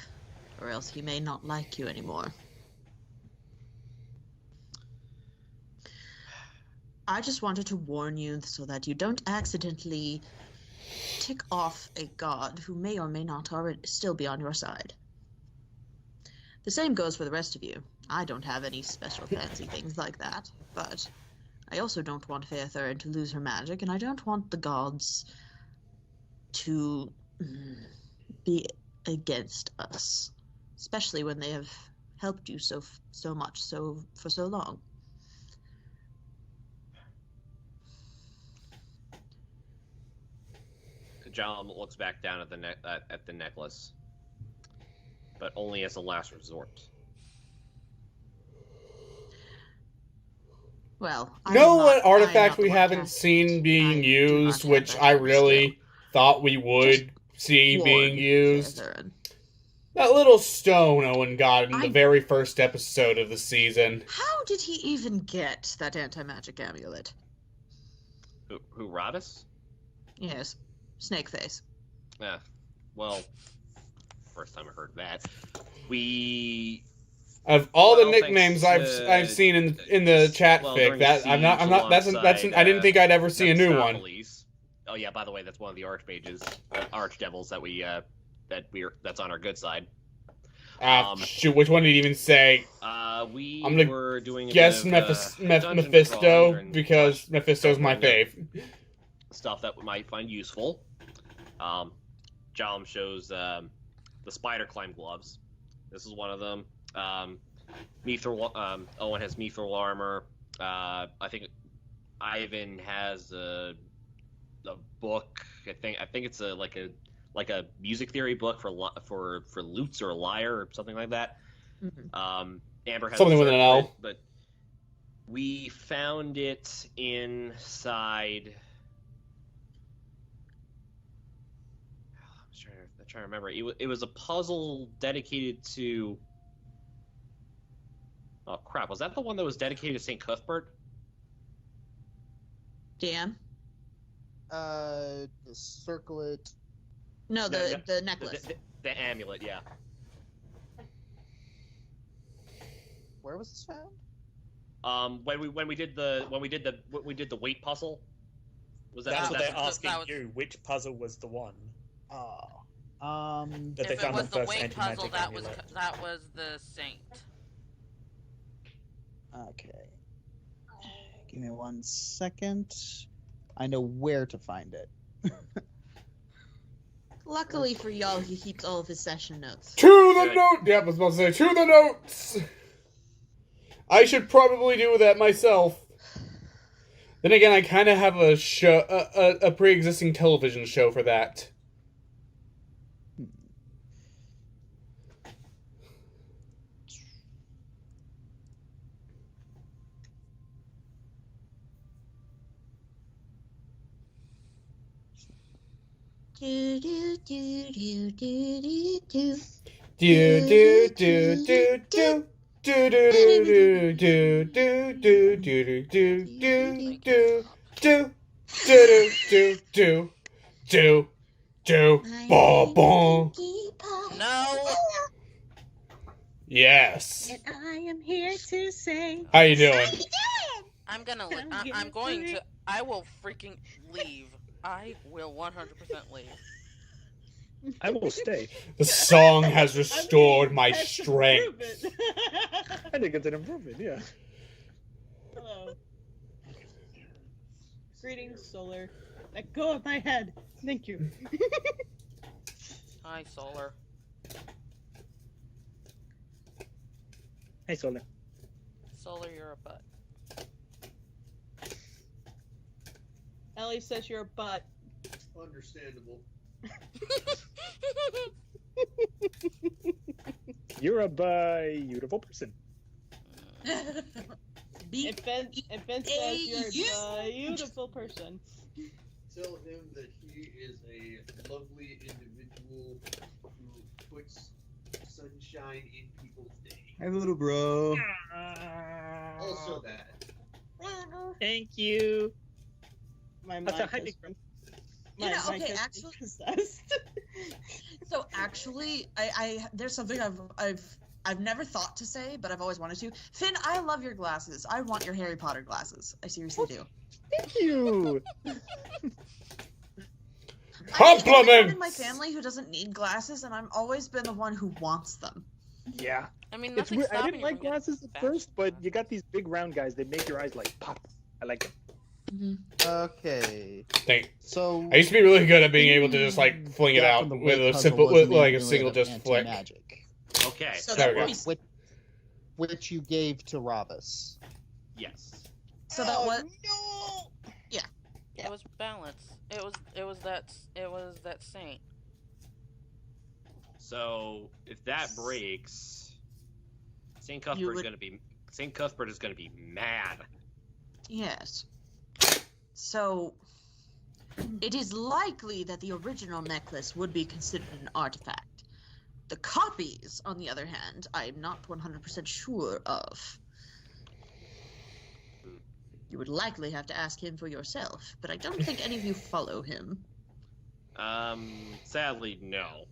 Or else he may not like you anymore. I just wanted to warn you so that you don't accidentally tick off a god who may or may not already still be on your side. The same goes for the rest of you. I don't have any special fancy things like that, but I also don't want Faertherin to lose her magic, and I don't want the gods to be against us, especially when they have helped you so much for so long. Jalum looks back down at the necklace, but only as a last resort. Well, what artifact we haven't seen being used, which I really thought we would see being used? That little stone Owen got in the very first episode of the season. How did he even get that anti-magic amulet? Who, Ravis? Yes. Snakeface. Yeah. Well, first time I heard that. Of all the nicknames I've seen in the chat fic, that I didn't think I'd ever see a new one. Oh yeah, by the way, that's one of the archmages, archdevils that's on our good side. Shoot, which one did he even say? I'm gonna guess Mephisto, because Mephisto's my fave. Stuff that we might find useful. Jalum shows spider climb gloves. This is one of them. Owen has mithril armor. I think Ivan has a book. I think it's like a music theory book for lutes or a lyre or something like that. Mm-hmm. Amber has Something a with an circlet, L. but we found it inside. I'm trying to remember. It was a puzzle dedicated to. Oh crap! Was that the one that was dedicated to Saint Cuthbert? Dan? The circlet. No, the necklace. The amulet, yeah. Where was this found? When we did the weight puzzle. Was that? That's what they're that asking was- you. Which puzzle was the one Oh. that they If it found was on the first weight puzzle, anti-magic amulet? that was the saint. Okay. Give me 1 second. I know where to find it. Luckily for y'all, he keeps all of his session notes. To the Good. note! Yeah, I was about to say, to the notes! I should probably do that myself. Then again, I kind of have a show, a pre-existing television show for that. Do do do do do do do. Do do do do do. Do do do do do do do do do do do do do do do ba bong. No. Yes. And I am here to say. How you doing? I'm going to. I will freaking leave. I will 100% leave. I will stay. The song has restored my That's strength. improvement. I think it's an improvement, yeah. Hello. Greetings, Solar. Let go of my head. Thank you. Hi, Solar. Hey, Solar. Solar, you're a butt. Ellie says you're a butt. Understandable. You're a beautiful person. And Ben says you're a beautiful person. Tell him that he is a lovely individual who puts sunshine in people's day. Hey, little bro. Also that. Thank you. My That's mind a hype. has You know, my mind okay, has actually- been possessed. So actually, I there's something I've never thought to say, but I've always wanted to. Finn, I love your glasses. I want your Harry Potter glasses. I seriously do. Thank you. I'm the only one in Compliments! my family who doesn't need glasses, and I've always been the one who wants them. Yeah. I mean, It's nothing's weird. I stopping didn't you like from getting glasses at fashion first, but glasses. you got these big round guys. They make your eyes like pop. I like them. Okay. So I used to be really good at being able to just like fling it Guy out from the with Wood a Puzzle simple, wasn't with like a even single rid just of flick. anti-magic, Okay. So There that we go. was which you gave to Ravis. Yes. so that was No! It was balance. It was that saint. So if that breaks, Saint You Cuthbert would- is gonna be mad. yes. So it is likely that the original necklace would be considered an artifact. The copies, on the other hand, I'm not 100% sure of. You would likely have to ask him for yourself, but I don't think any of you follow him. Sadly, no.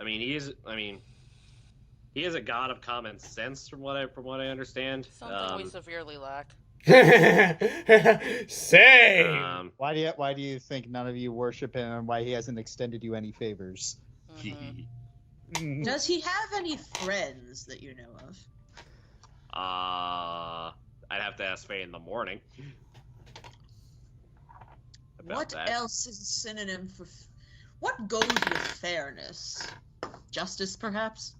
He is a god of common sense, from what I understand. Something we severely lack. Same. Why do you think none of you worship him, and why he hasn't extended you any favors? Mhm. Does he have any friends that you know of? I'd have to ask Faye in the morning. About What that. else is a synonym for... What goes with fairness? Justice, perhaps?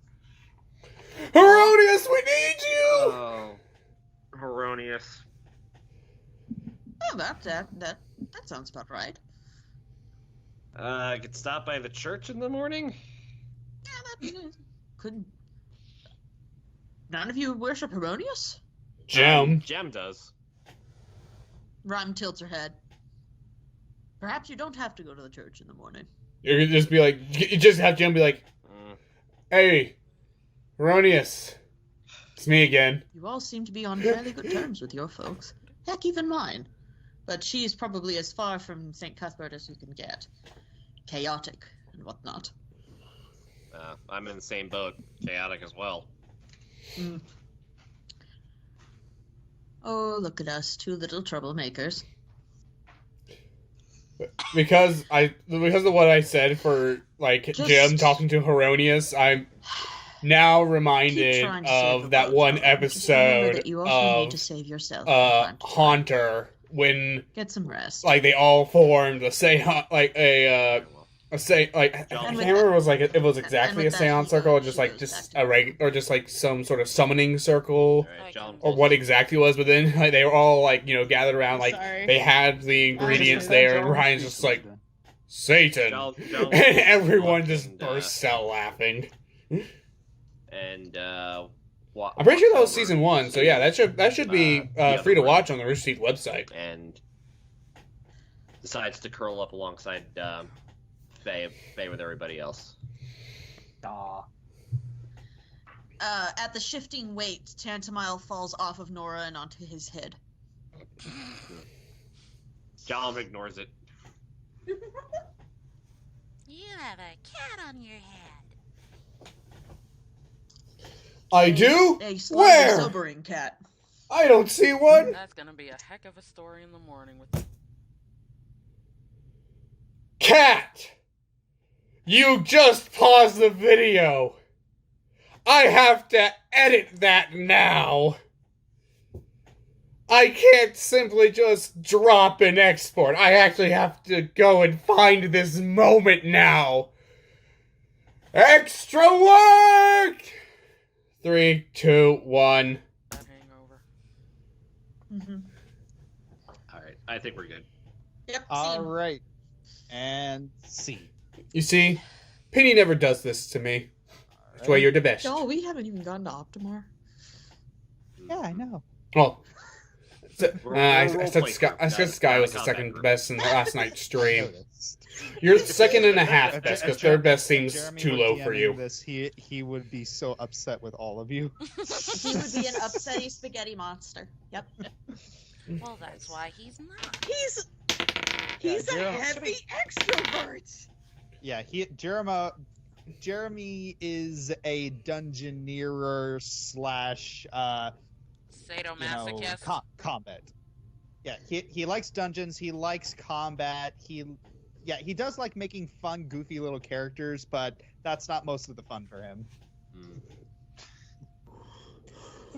Herodias, we need you! Oh, Heronius. Oh, that sounds about right. I could stop by the church in the morning. Yeah, that could. None of you worship Heronius? Gem. Gem does. Rhyme tilts her head. Perhaps you don't have to go to the church in the morning. You could just be like, you just have Gem be like, hey, Heronius, it's me again. You all seem to be on fairly good terms with your folks. Heck, even mine. But she's probably as far from St. Cuthbert as you can get. Chaotic and whatnot. I'm in the same boat. Chaotic as well. Mm. Oh, look at us, two little troublemakers. Because of what I said for like Jim talking to Heronius, I'm now reminded of that one episode that you also need to save yourself Haunter, when get some rest. Like they all formed a seance, I can't remember if it was exactly a seance circle or just or just like some sort of summoning circle, or what exactly it was. But then like, they were all like gathered around, like they had the ingredients there, and Ryan's just like Satan, and everyone just bursts out laughing. And I'm pretty sure that was season 1, so yeah, that should be free to watch on the Rooster Teeth website. And decides to curl up alongside Faye with everybody else. At the shifting weight, Tantamile falls off of Nora and onto his head. John ignores it. You have a cat on your head. I do? A Where? Sobering cat. I don't see one. That's gonna be a heck of a story in the morning with Cat! You just paused the video. I have to edit that now. I can't simply just drop and export. I actually have to go and find this moment now. Extra work! 3, 2, 1. Hangover. Mm-hmm. All right, I think we're good. Yep. All right, and see. You see, Penny never does this to me. That's why you're the best. No, we haven't even gone to Optimar. Yeah, I know. Oh. I said Sky Sky was the second best in last night's stream. You're second and a half best, because third best seems too low for you. He would be so upset with all of you. He would be an upsetty spaghetti monster. Yep. Well, that's why he's not. He's a heavy extrovert. Yeah, Jeremy is a dungeoneer slash sadomasochist. Combat. Yeah, he likes dungeons. He likes combat. He does like making fun, goofy little characters, but that's not most of the fun for him.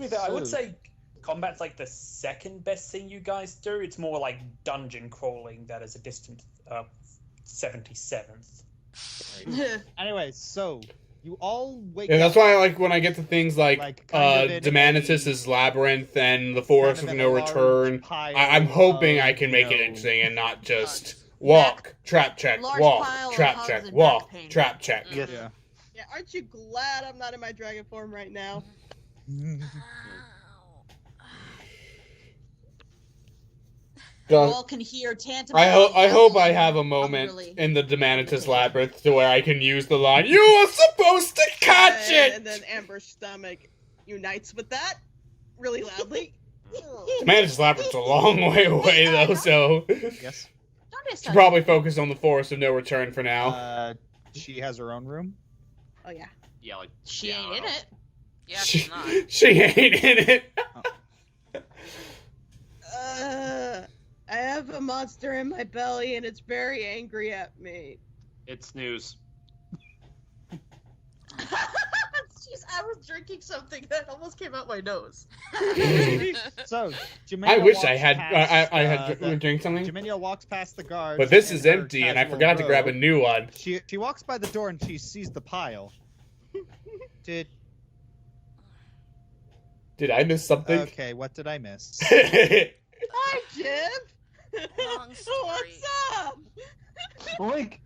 I would say combat's like the second best thing you guys do. It's more like dungeon crawling that is a distant 77th. Anyway, so you all wake Yeah, up. that's why I like when I get to things like Demanitus's Labyrinth and the Forest of No Return. I'm hoping I can make it interesting and not just walk, trap check, walk, trap check, walk, trap check. Yeah, aren't you glad I'm not in my dragon form right now? You all can hear Tantamile. I hope I have a moment in the Demanitus Labyrinth to where I can use the line, "You were supposed to catch it!" And then Amber's stomach unites with that really loudly. Demanitus Labyrinth's a long way away, though, so... Yes. Should probably focus on the Forest of No Return for now. She has her own room? Oh, yeah. Yeah, like... She ain't in it. Yeah, she's not. She ain't in it. I have a monster in my belly and it's very angry at me. It's news. Jeez, I was drinking something that almost came out my nose. So, I wish I had drank something. Jaminia walks past the guards. But this is empty, and I forgot to grab a new one. She walks by the door and she sees the pile. Did I miss something? Okay, what did I miss? Hi, Jim. Long story. What's up? Like,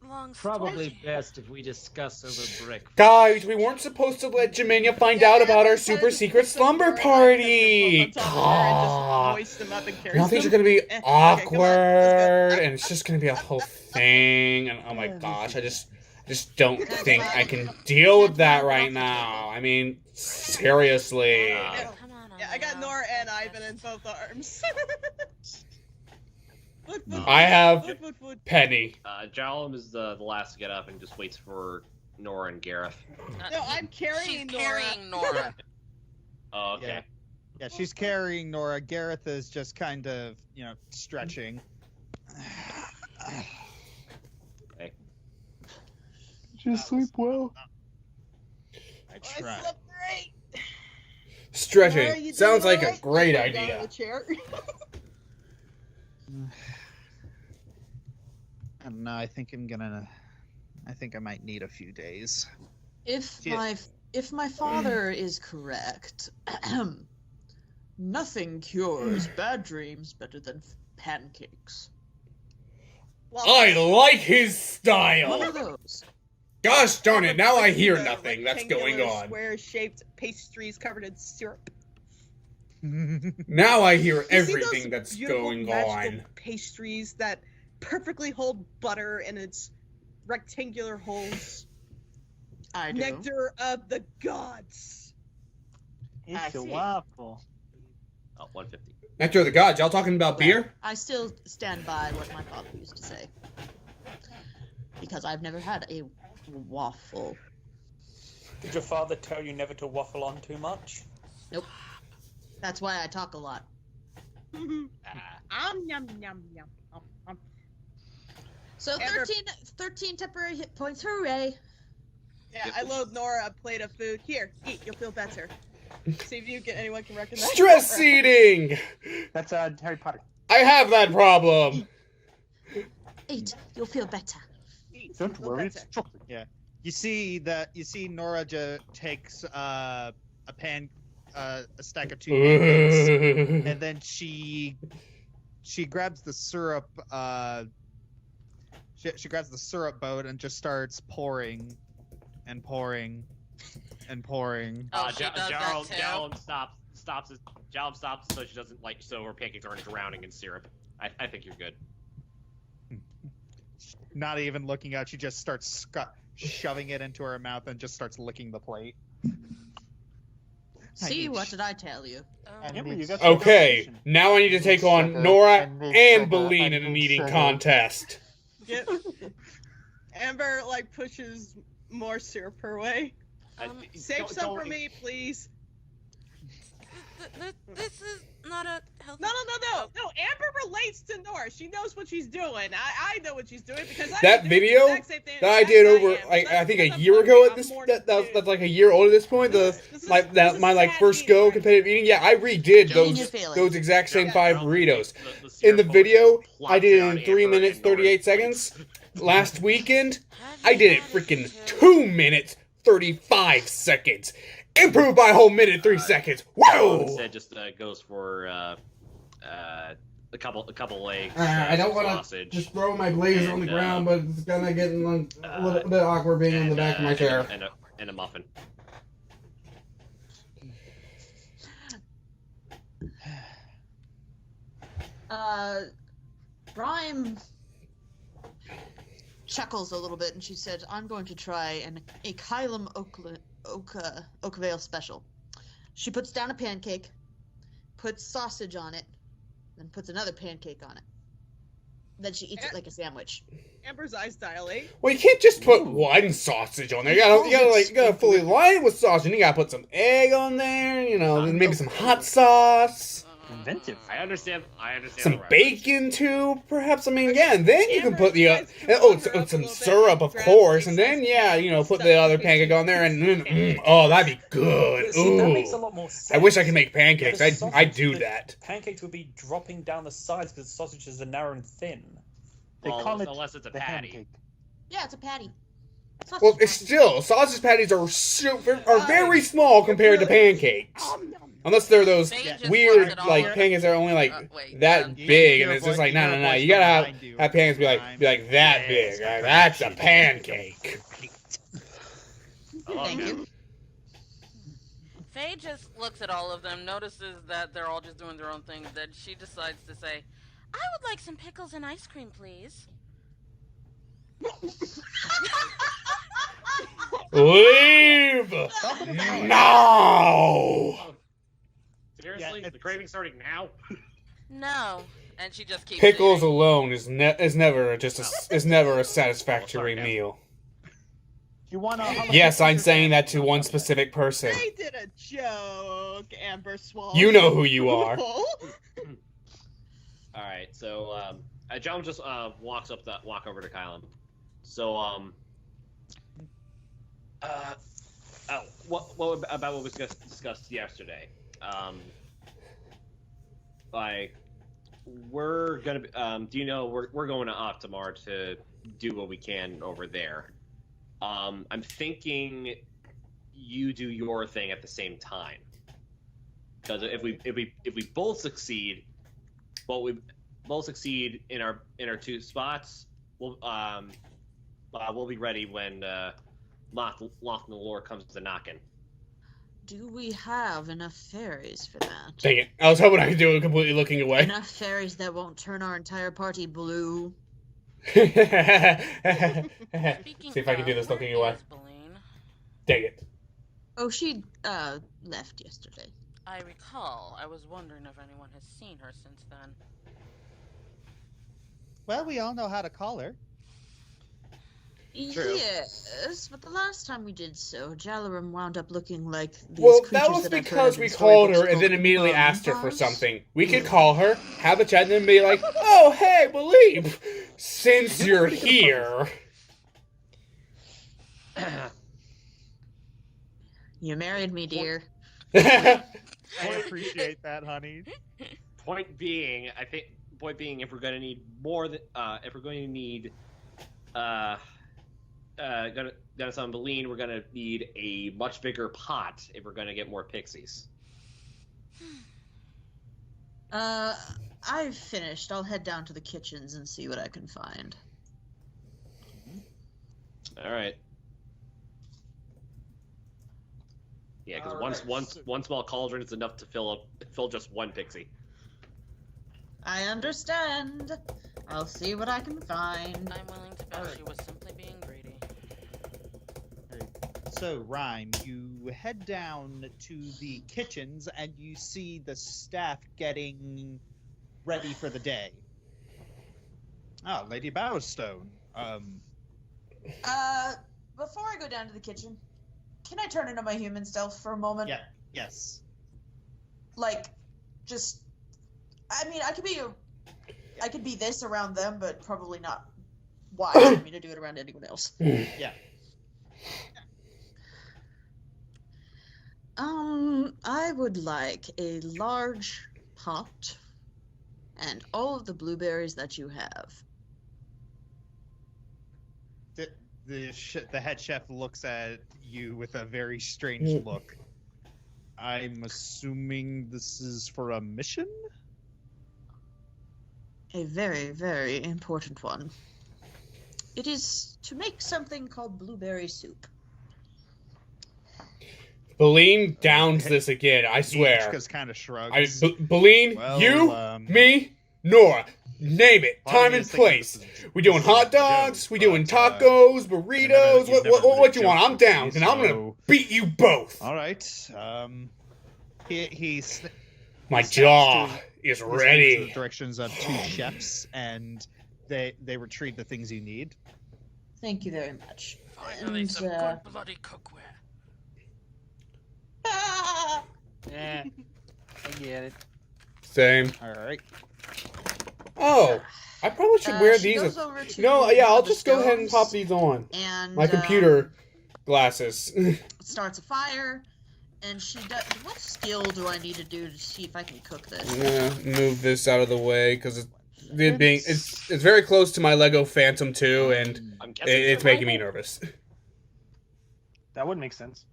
Long story. probably best if we discuss over breakfast. Guys, we weren't supposed to let Jemania find out about our super secret slumber party. Just hoist them up and carry Now things are them. gonna be Okay, come on, let's go. awkward, and it's just gonna be a whole thing. And oh my gosh, I just don't think I can deal with that right now. I mean, seriously. Come on, Yeah, I got Nora and Ivan in both arms. Look, I have look. Penny. Jalum is the last to get up and just waits for Nora and Gareth. No, I'm carrying She's Nora. carrying Nora. Oh, okay. Yeah, she's carrying Nora. Gareth is just kind of, stretching. Hey. Did you sleep well? I I try. slept great. Nora, Stretching you sounds doing like a alright? great I put down idea. the chair. I don't know. I think I might need a few days. If Yeah. my father is correct, nothing cures bad dreams better than pancakes. I like his What style. are those? Gosh darn it, now I hear The nothing that's going rectangular, on. Square-shaped pastries covered in syrup. Now I hear You see everything those that's beautiful going magical on. Pastries that perfectly hold butter in its rectangular holes. I do. Nectar of the gods. It's a see. waffle. Oh, 150. Nectar of the gods, y'all talking about beer? I still stand by what my father used to say. Because I've never had a waffle. Did your father tell you never to waffle on too much? Nope. That's why I talk a lot. Yum yum yum yum. So Amber- 13 temporary hit points, hooray! Yeah, I load Nora a plate of food. Here, eat. You'll feel better. See if anyone can recognize. Stress Nora. eating! That's Harry Potter. I have that problem. Eat, you'll feel better. Eat. Don't Feel worry, it's better. chocolate. Yeah. You see Nora takes a stack of 2 pancakes, and then she grabs the syrup. She grabs the syrup boat and just starts pouring, and pouring, and pouring. Oh, she does that too? Jalum stops so she doesn't so her pancakes aren't drowning in syrup. I think you're good. Not even looking out, she just starts shoving it into her mouth and just starts licking the plate. See, what did I tell you? Amber, you got some Okay, competition. now I need to take on Sugar, Nora I need and sugar, Beline I in an need eating sugar. contest. Yep. Amber pushes more syrup her way. Save some for me, please. This is not a healthy. No. Amber relates to Nora. She knows what she's doing. I know what she's doing because I That do video the exact same thing that I as did I over, am. I That's think a because I'm year hungry. ago at I'm this, more that's like a year old at this point. This is My like sad first eating go right competitive eating. Yeah, I redid Getting your feelings. those exact same Yeah. 5 burritos. The In the syrup video, plops I did it down in 3 Amber minutes and Nora's 38 plates. seconds. Last weekend, Have I you did it had freaking too? 2 minutes 35 seconds. Improved by a whole minute 3 seconds. Whoa! Instead, just goes for a couple legs. I don't want to sausage, just throw my blazer on the and, ground, but it's gonna get a little bit awkward being on the back of my chair. and a muffin. Rhyme chuckles a little bit and she said, I'm going to try a Kylum Oakvale special. She puts down a pancake, puts sausage on it, then puts another pancake on it. Then she eats it like a sandwich. Amber's eyes dilate. Well, you can't just put one sausage on there. You gotta fully line it with sausage. You gotta put some egg on there. Then maybe some hot sauce, Inventive. I understand. some the reference. bacon too, perhaps. I mean, yeah. And then you can put the Amber tries to warm her up a some little bit syrup, and of grabs course, the and then slice put of the other stuff pancake on there, and oh, that'd be good. See, that makes a Ooh, lot more sense. I wish I could make pancakes. The I sausage- do the that. Pancakes would be dropping down the sides because the sausages are narrow and thin. They Well, call it unless it's a the patty. pancake. Yeah, it's a patty. Well, it's still sausage patties are very small compared to pancakes. Unless they're those weird like pancakes that are only like that big, and it's just like no. You gotta have pancakes be like that big. That's a pancake. Thank you. Faye just looks at all of them, notices that they're all just doing their own thing, then she decides to say, I would like some pickles and ice cream, please. Leave now. Seriously, the craving's starting now. No, and she just keeps Pickles eating. alone is never a satisfactory meal. You want Yes, I'm saying that to one specific person. I did a joke, Amber Swallow. You know who you are. All right, so John just walk over to Kylan. So what about what was discussed yesterday? Like we're gonna do you know we're going to Optimar to do what we can over there. I'm thinking you do your thing at the same time, because if we both succeed, we both succeed in our two spots, we'll be ready when Loch Nalor comes to knocking. Do we have enough fairies for that? Dang it! I was hoping I could do it completely looking away. Enough fairies that won't turn our entire party blue. See if I can do this looking away. Dang it. Oh, she left yesterday. I recall. I was wondering if anyone has seen her since then. Well, we all know how to call her. True. Yes, but the last time we did so, Jalaram wound up looking like these Well, creatures that was that I've heard because of we in called her storybooks and then called immediately asked her for vampires. something. We could call her, have a chat, and then be like, "Oh, hey, Believe, since you're here." You married me, dear. I appreciate that, honey. Point being, if we're going to need more than if we're going to need gonna summon Beline, we're gonna need a much bigger pot if we're gonna get more pixies. I've finished. I'll head down to the kitchens and see what I can find. All right. Yeah, because one small cauldron is enough to fill just one pixie. I understand. I'll see what I can find. I'm willing to bet she was simply being greedy. So, Rhyme, you head down to the kitchens and you see the staff getting ready for the day. Ah, Lady Bowerstone. Before I go down to the kitchen, can I turn into my human self for a moment? Yeah. Yes. Like, just, I mean, I could be this around them, but probably not wise for me to do it around anyone else. Yeah. I would like a large pot and all of the blueberries that you have. The head chef looks at you with a very strange look. I'm assuming this is for a mission? A very, very important one. It is to make something called blueberry soup. Beline downs this again, I swear. Ichka's kind of shrugs. Beline, Well, you, me, Nora. Name it. Time and place. We doing hot dogs? We doing tacos, burritos? What you want? I'm down, and I'm gonna beat you both. All right. My jaw is The ready. directions of two chefs, and they retrieve the things you need. Thank you very much. Finally, And, some good bloody cookware. Yeah, I get it. Same. All right. Oh, I probably should wear she these. goes over to No, yeah, one I'll of the just go ahead and stoves pop these on. And My computer glasses. starts a fire, and she does. What skill do I need to do to see if I can cook this? I'm gonna move this out of the way because it's very close to my Lego Phantom 2, and I'm guessing it's making me nervous. That would make sense.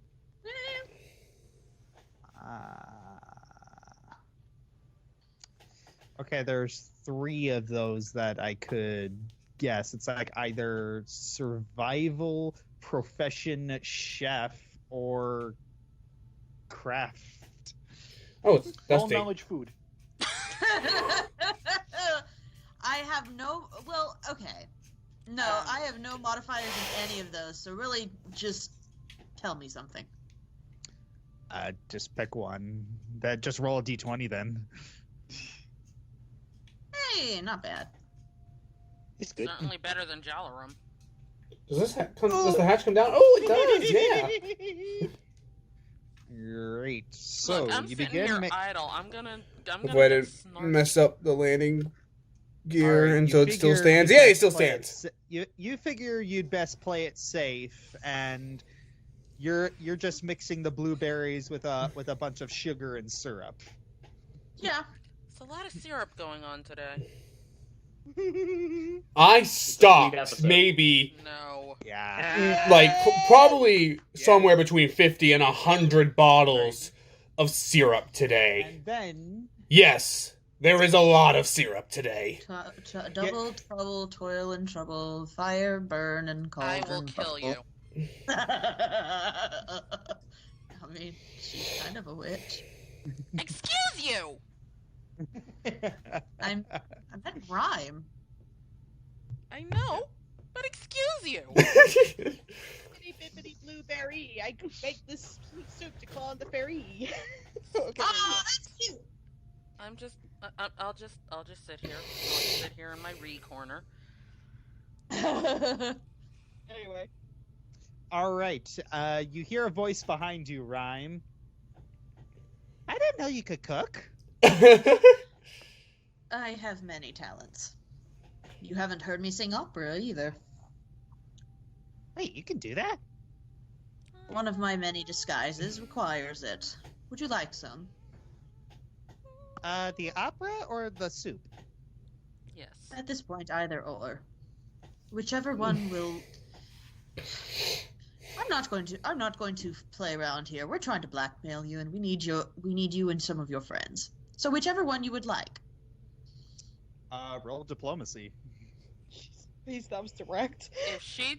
Okay, there's 3 of those that I could guess. It's like either survival, profession, chef, or craft. Oh, it's All dusty. knowledge food. I have no. Well, okay. No, I have no modifiers in any of those. So really, just tell me something. Just pick one. Just roll a d20 then. Hey, not bad. It's good. Certainly better than Jalarum. Does the hatch come down? Oh, it does. Yeah. Great. So Look, I'm you sitting begin. here idle. I'm gonna Way to get snarky. mess up the landing gear, Alright, and you so it still figure stands. you'd Yeah, it best still play it stands. You figure you'd best play it safe, and you're just mixing the blueberries with a bunch of sugar and syrup. Yeah. It's a lot of syrup going on today. I stopped episode. maybe No. Yeah. like probably somewhere between 50 and 100 bottles of syrup today. And then Yes, there is a lot of syrup today. Double trouble, toil and trouble, fire, burn, and cauldron. I will kill bubble. you. I mean, she's kind of a witch. Excuse you! I meant rhyme. I know, but excuse you! Bippity bippity blueberry. I could make this soup to call on the fairy. Okay. Oh, that's cute. I'm just, I'll just sit here. I'll just sit here in my corner. Anyway. All right. You hear a voice behind you, Rhyme. I didn't know you could cook. I have many talents. You haven't heard me sing opera either. Wait, you can do that? One of my many disguises requires it. Would you like some? The opera or the soup? Yes. At this point, either or. Whichever one will. I'm not going to play around here. We're trying to blackmail you, and we need you and some of your friends. So whichever one you would like. Roll diplomacy. Please, that was direct. If she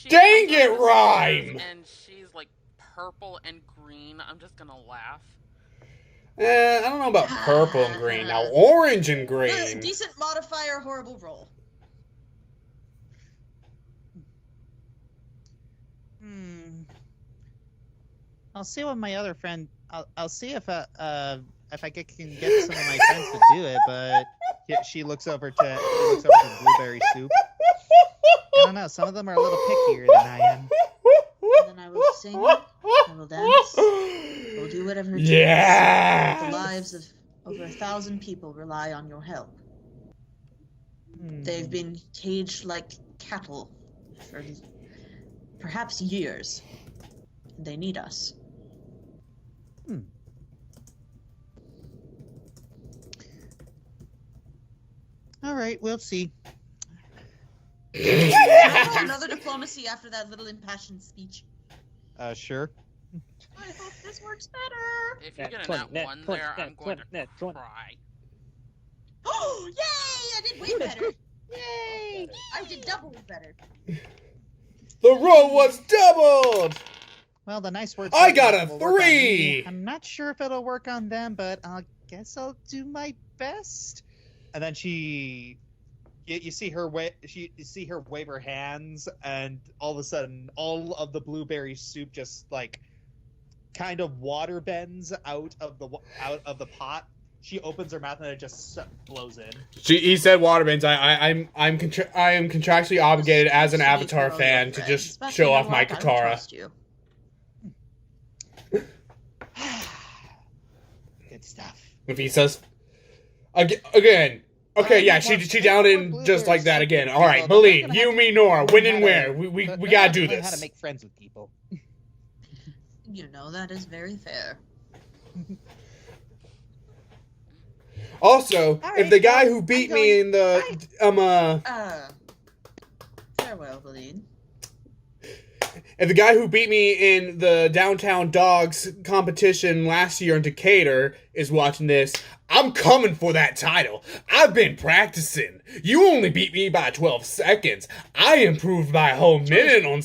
Dang comes out it, of the Rhyme! stairs and she's like purple and green, I'm just gonna laugh. I don't know about purple and green. Now, orange and green. Decent modifier, horrible roll. I'll see what my other friend. I'll see if I can get some of my friends to do it. But she looks over to the blueberry soup. I don't know. Some of them are a little pickier than I am. Then I will sing. I will dance. I will do whatever it takes. Yes! The lives of over 1,000 people rely on your help. They've been caged like cattle for perhaps years. They need us. All right, we'll see. Another diplomacy after that little impassioned speech. Sure. I hope this works better. If you get a nat 1 there, I'm going to cry. Oh, yay! I did way better. Yay! I did double better. The roll was doubled! Well, the nice word. I got a will work on me. 3! I'm not sure if it'll work on them, but I guess I'll do my best. And then you see her wave her hands, and all of a sudden, all of the blueberry soup just like kind of water bends out of the pot. She opens her mouth and it just blows in. He said waterbends. I am contractually obligated as an Avatar fan to just show off my Katara. Good stuff. If he says again, okay, yeah, she down in just like that again. All right, Malene, you, me, Nora, when and where? We gotta do Learn how to this. make friends with people. You know, that is very fair. Also, if the guy who beat me in the Farewell, Malene. and the guy who beat me in the Downtown Dogs competition last year in Decatur is watching this, I'm coming for that title. I've been practicing. You only beat me by 12 seconds. I improved by a whole minute on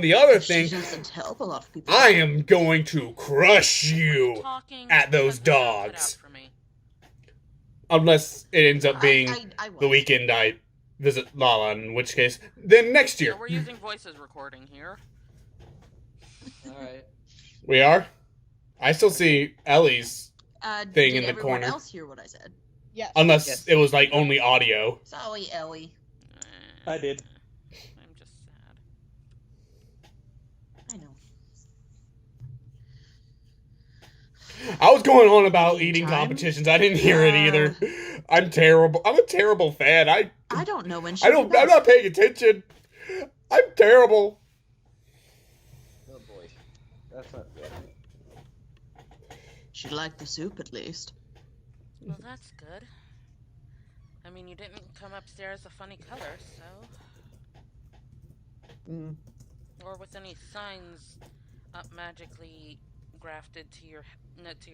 the other thing. She doesn't help a lot of people. I am going to crush you Talking at those because the sound cut out dogs. for me. Unless it ends up being I the weekend I visit Lala, in which case, then next year. So we're using voices recording here. Alright. We are? I still see Ellie's thing did in the everyone corner. else hear what I said? Yes. Unless Yes. it was like only audio. Sorry, Ellie. I did. I'm just sad. I know. I was going on about eating Time? competitions. I didn't hear it either. I'm terrible. I'm a terrible fan. I don't know when she. I'm not paying attention. I'm terrible. Oh boy. That's not good. She liked the soup at least. Well, that's good. I mean, you didn't come upstairs a funny color, so... Or with any signs magically grafted to your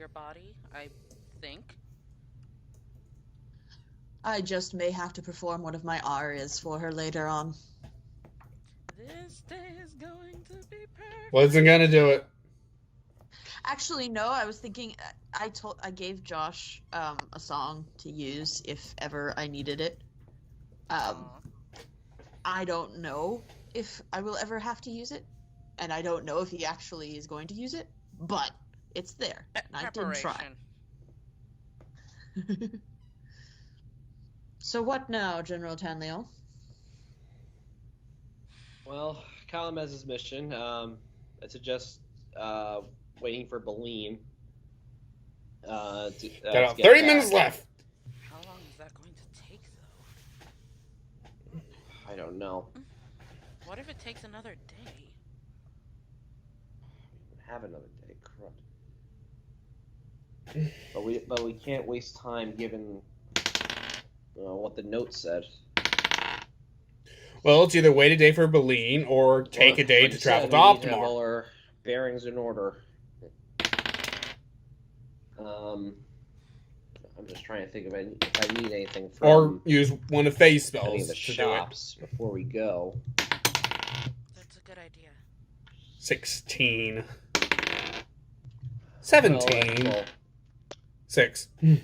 body, I think. I just may have to perform one of my arias for her later on. This day is going to be perfect. Wasn't gonna do it. Actually, no. I was thinking. I gave Josh a song to use if ever I needed it. I don't know if I will ever have to use it, and I don't know if he actually is going to use it. But it's there, and I did try. So what now, General Tanleon? Well, Callum has his mission. I suggest waiting for Baleen. Got about 30 minutes left. How long is that going to take, though? I don't know. What if it takes another day? We have another day, correct? But we can't waste time given what the note said. Well, it's either wait a day for Baleen or take a day Like to you travel said, to we need to have Optimar. all our bearings in order. I'm just trying to think if I need anything from Or use one of Faye's any spells of the to do it. shops before we go. That's a good idea. 16. 17. Well, 6. I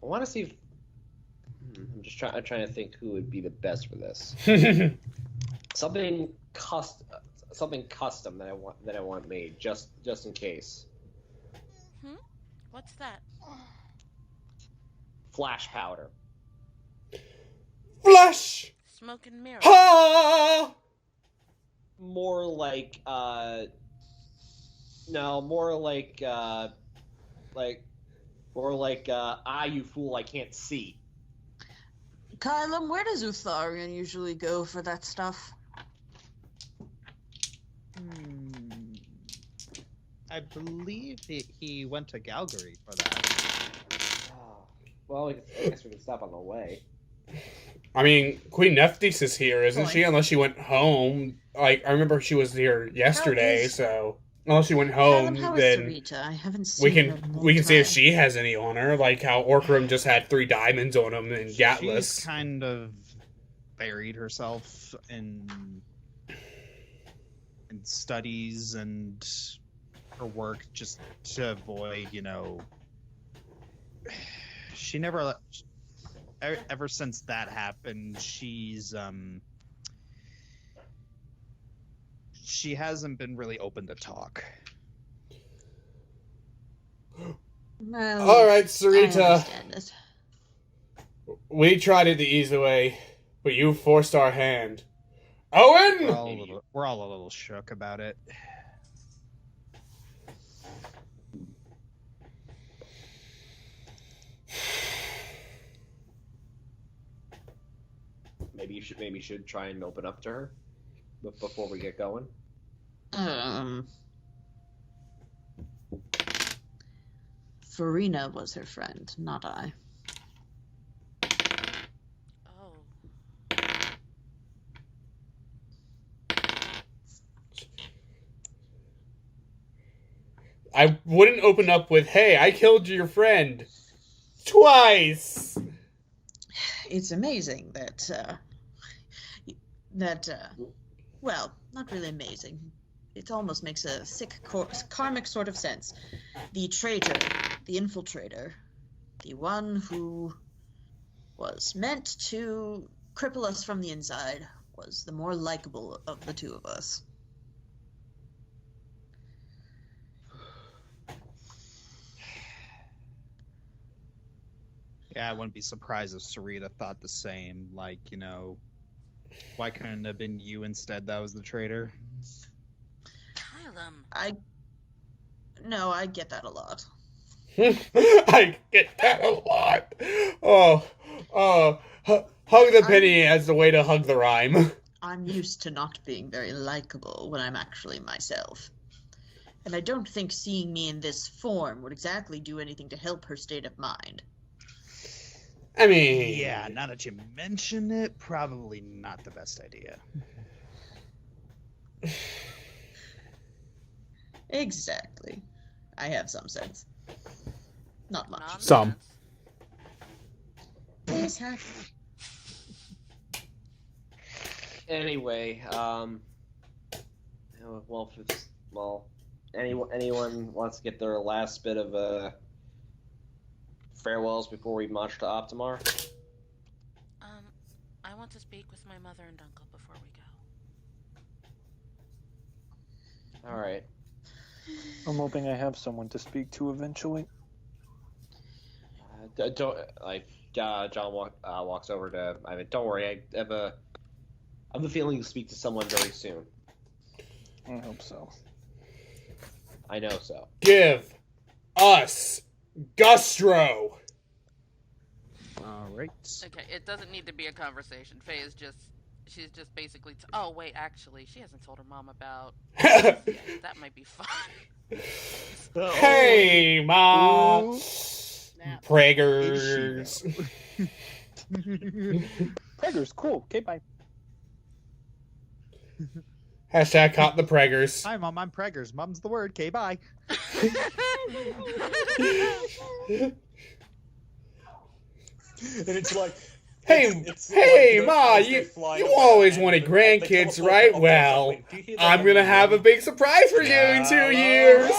want to see if I'm trying to think who would be the best for this. Something custom that I want made just in case. What's that? Flash powder. Flash! Smoke and mirror. Ha! More like no, more like you fool, I can't see. Kylam, where does Utharian usually go for that stuff? I believe he went to Calgary for that. Well, I guess we can stop on the way. I mean, Queen Nephthys is here, isn't she? Unless she went home. Like, I remember she was here yesterday, so... Unless she went home, Kylam, how then... is Sarita? I haven't seen We her in a can long see if time. she has any on her, like how Orkram just had 3 diamonds on him in Gatless. She's kind of buried herself in studies and her work just to avoid, she never, ever since that happened, she hasn't been really open to talk. Well, Alright, I Sarita. understand it. We tried it the easy way, but you forced our hand. Owen! We're all a little shook about it. Maybe you should try and open up to her before we get going. Farina was her friend, not I. I wouldn't open up with, "Hey, I killed your friend twice." It's amazing that, well, not really amazing. It almost makes a sick karmic sort of sense. The traitor, the infiltrator, the one who was meant to cripple us from the inside, was the more likable of the two of us. Yeah, I wouldn't be surprised if Sarita thought the same. Like, why couldn't it have been you instead that was the traitor? Kill him. I get that a lot. I get that a lot. Hug the penny as a way to hug the rhyme. I'm used to not being very likable when I'm actually myself. And I don't think seeing me in this form would exactly do anything to help her state of mind. I mean... Yeah, now that you mention it, probably not the best idea. Exactly. I have some sense. Not much. Some. Anyway, anyone wants to get their last bit of farewells before we march to Optimar? I want to speak with my mother and uncle before we go. All right. I'm hoping I have someone to speak to eventually. John walks over to Ivan. Don't worry, I have a feeling you'll speak to someone very soon. I hope so. I know so. Give us Gustro. All right. Okay, it doesn't need to be a conversation. Faye is she's just basically. Oh wait, actually, she hasn't told her mom about. That might be fun. Hey, Ma. Preggers. Preggers, cool. Okay, bye. Hashtag caught the Preggers. Hi, Mom. I'm Preggers. Mom's the word. Okay, bye. And it's like, hey, Ma, you always wanted grandkids, right? Well, I'm gonna have a big surprise for you in 2 years.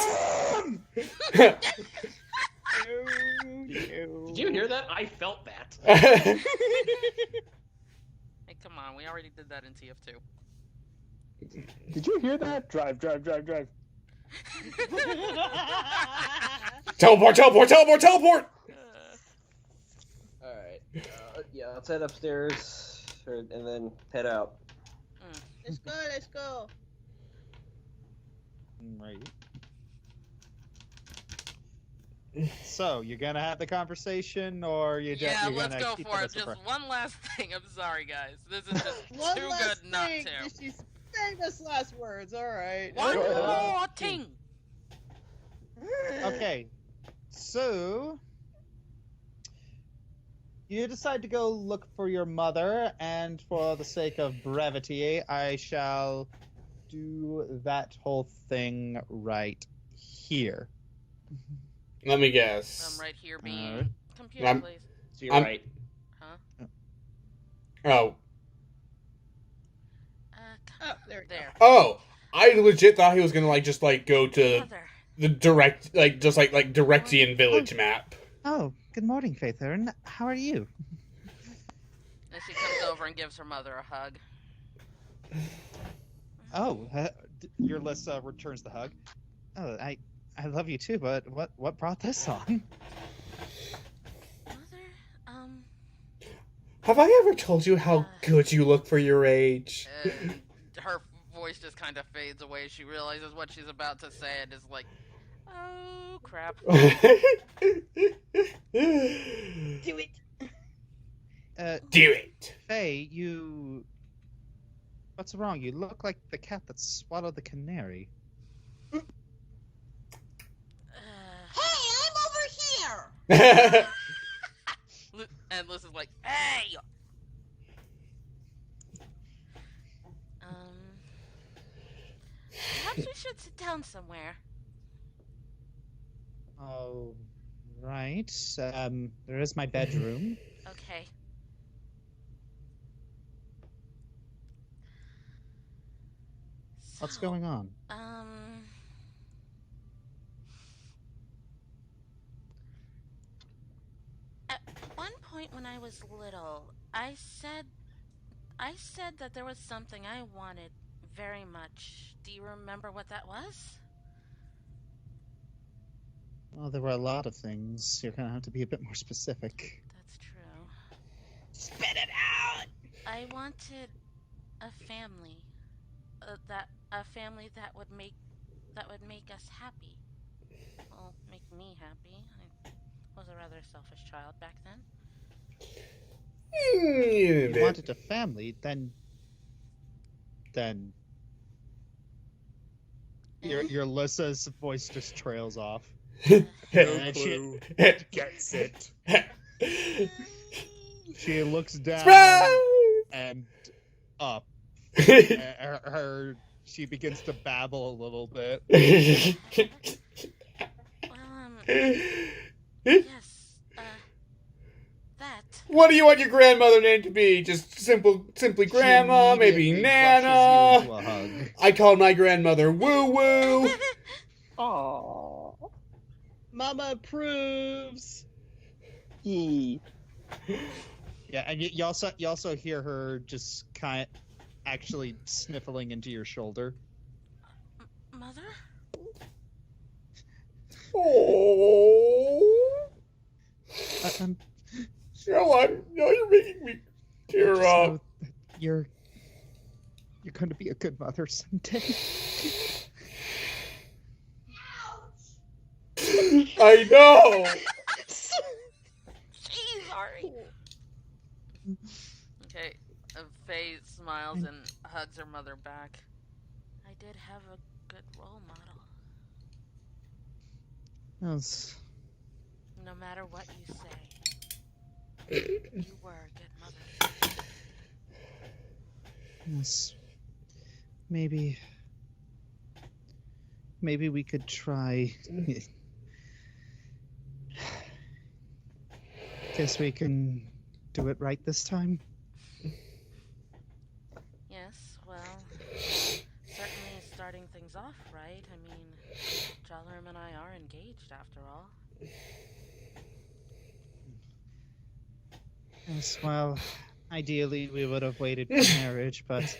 Did you hear that? I felt that. Hey, come on, we already did that in TF2. Did you hear that? Drive. Teleport! Alright. Yeah, let's head upstairs and then head out. Let's go. Right. So, you're gonna have the conversation, or you're Yeah, you're let's gonna go keep for it it. as a Just surprise? one last thing. I'm sorry, guys. This is just One too last good not thing. to. She's famous last words. All right. One more thing. Okay, so you decide to go look for your mother, and for the sake of brevity, I shall do that whole thing right here. Let me guess. I'm right here being Alright. computer, please. So you're I'm- right. Huh? Oh. Oh, there we go. There. Oh, I legit thought he was gonna just go to Mother. the direct Direxian village map. Oh, good morning, Faithern. How are you? And she comes over and gives her mother a hug. Oh, Eurless returns the hug. Oh, I love you too, but what brought this on? Mother, Have I ever told you how good you look for your age? her voice just kind of fades away. She realizes what she's about to say and is like, oh, crap. Do it. Do it. Faye, you... What's wrong? You look like the cat that swallowed the canary. Hey, I'm over here! And Liz is like, hey! Perhaps we should sit down somewhere. Oh, right. There is my bedroom. Okay. What's So, going on? At one point when I was little, I said that there was something I wanted very much. Do you remember what that was? Well, there were a lot of things. You're gonna have to be a bit more specific. That's true. Spit it out! I wanted a family. A family that would make us happy. Well, make me happy. I was a rather selfish child back then. You wanted a family, then your Lissa's voice just trails off. No clue. Gets it. She looks down Surprise! and up. She begins to babble a little bit. Yes, that. What do you want your grandmother name to be? Just simply grandma, maybe Nana. I called my grandmother Woo Woo. Aww. Mama approves. Yeah, and you also hear her just actually sniffling into your shoulder. Mother? Oh. You're making me tear up. You're going to be a good mother someday. I know. Jeez, sorry. Okay, Faye smiles and hugs her mother back. I did have a good role model. Yes. No matter what you say, you were a good mother. Yes. Maybe we could try. Guess we can do it right this time. Yes, well, certainly starting things off right. I mean, Jalarum and I are engaged after all. Yes, well, ideally we would have waited for marriage, but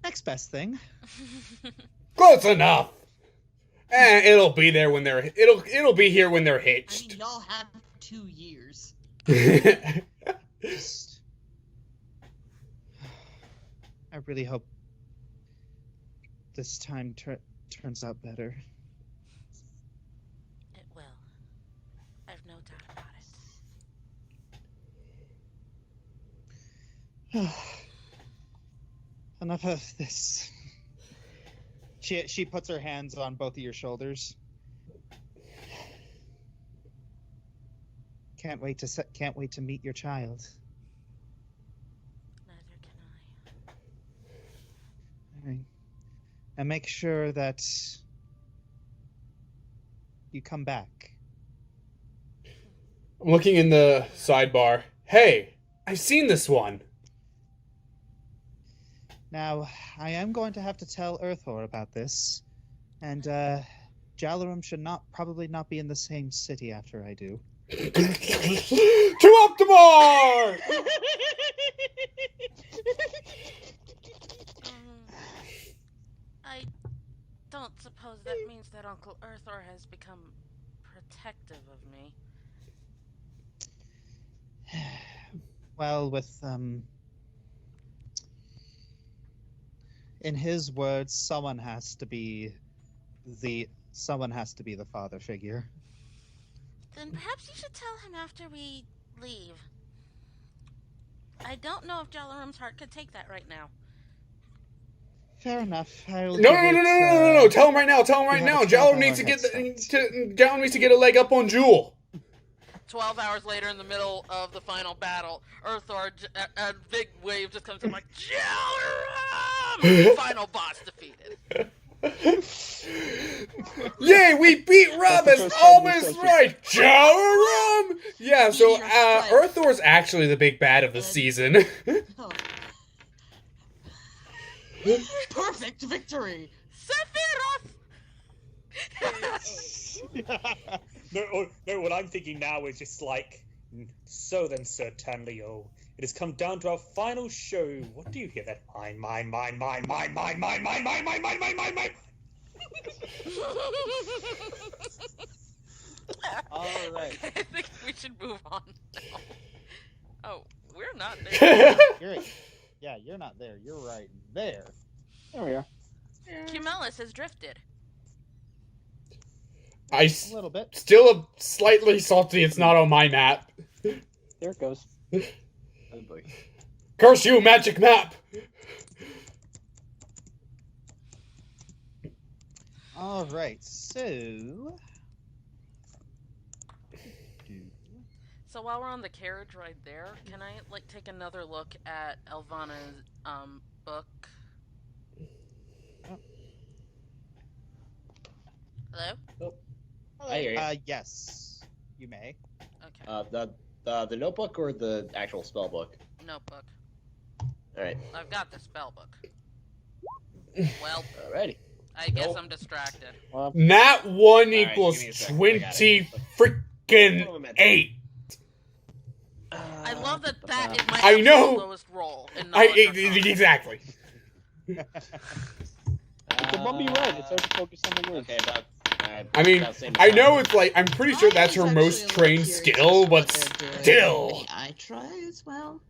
next best thing. Close enough. It'll be there when they're it'll be here when they're hitched. I mean, y'all have 2 years. I really hope this time turns out better. It will. I've no doubt about it. Enough of this. She puts her hands on both of your shoulders. Can't wait to meet your child. Neither can I. All right. And make sure that you come back. I'm looking in the sidebar. Hey, I've seen this one. Now, I am going to have to tell Earthor about this, and Jalarum should probably not be in the same city after I do. To Optimar! I don't suppose that means that Uncle Earthor has become protective of me. Well, with in his words, someone has to be the father figure. Then perhaps you should tell him after we leave. I don't know if Jalarum's heart could take that right now. Fair enough. No. Tell him right now. Jalarum needs to Jalarum needs to get a leg up on Jewel. 12 hours later, in the middle of the final battle, Earthor, a big wave just comes in like, Jalarum! Final boss defeated. Yay, we beat Rum! That's the That's first time we almost said right! Joe Rum! Yeah, so Meteor strike. Earthor's actually the big bad of the season. Oh. Perfect victory. Sephiroth! No, what I'm thinking now is just like, so then, Sir Tanlio, it has come down to our final show. What do you hear that? Mine. All right. I think we should move on now. Oh, we're not there. You're not there. You're right there. There we are. Cumelis has drifted. I A little bit. still slightly salty it's not on my map. There it goes. Oh boy. Curse you, magic map! All right. So. So while we're on the carriage ride there, can I take another look at Elvana's book? Hello? Oh, I hear you. Yes, you may. Okay. The notebook or the actual spell book? Notebook. All right. I've got the spell book. Well, Alrighty. I guess I'm distracted. Nat 1 right, equals give me a second. I got 20 freaking 8. I love that is my I know. lowest roll in knowledge arcana. Exactly. It's a bumpy ride. It's hard to focus on the words. Okay, but I mean, I know it's I'm pretty sure that's her I was most actually a trained little skill, curious but what they're doing. still. May I try as well?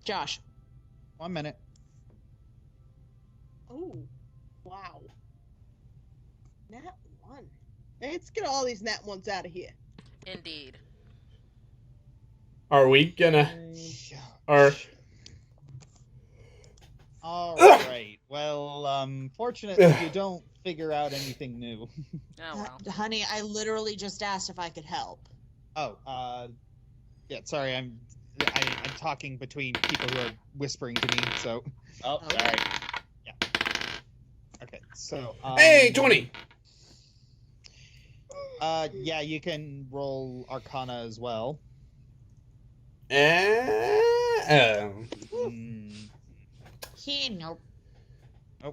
Josh. 1 minute. Oh, wow. Nat 1. Let's get all these Nat 1s out of here. Indeed. Are we gonna? Or All right. Well, fortunately, you don't figure out anything new. Oh well. Honey, I literally just asked if I could help. Oh, yeah. Sorry, I'm talking between people who are whispering to me. So. Oh, sorry. Yeah. Okay. So. Hey, 20. Yeah, you can roll Arcana as well. Nope.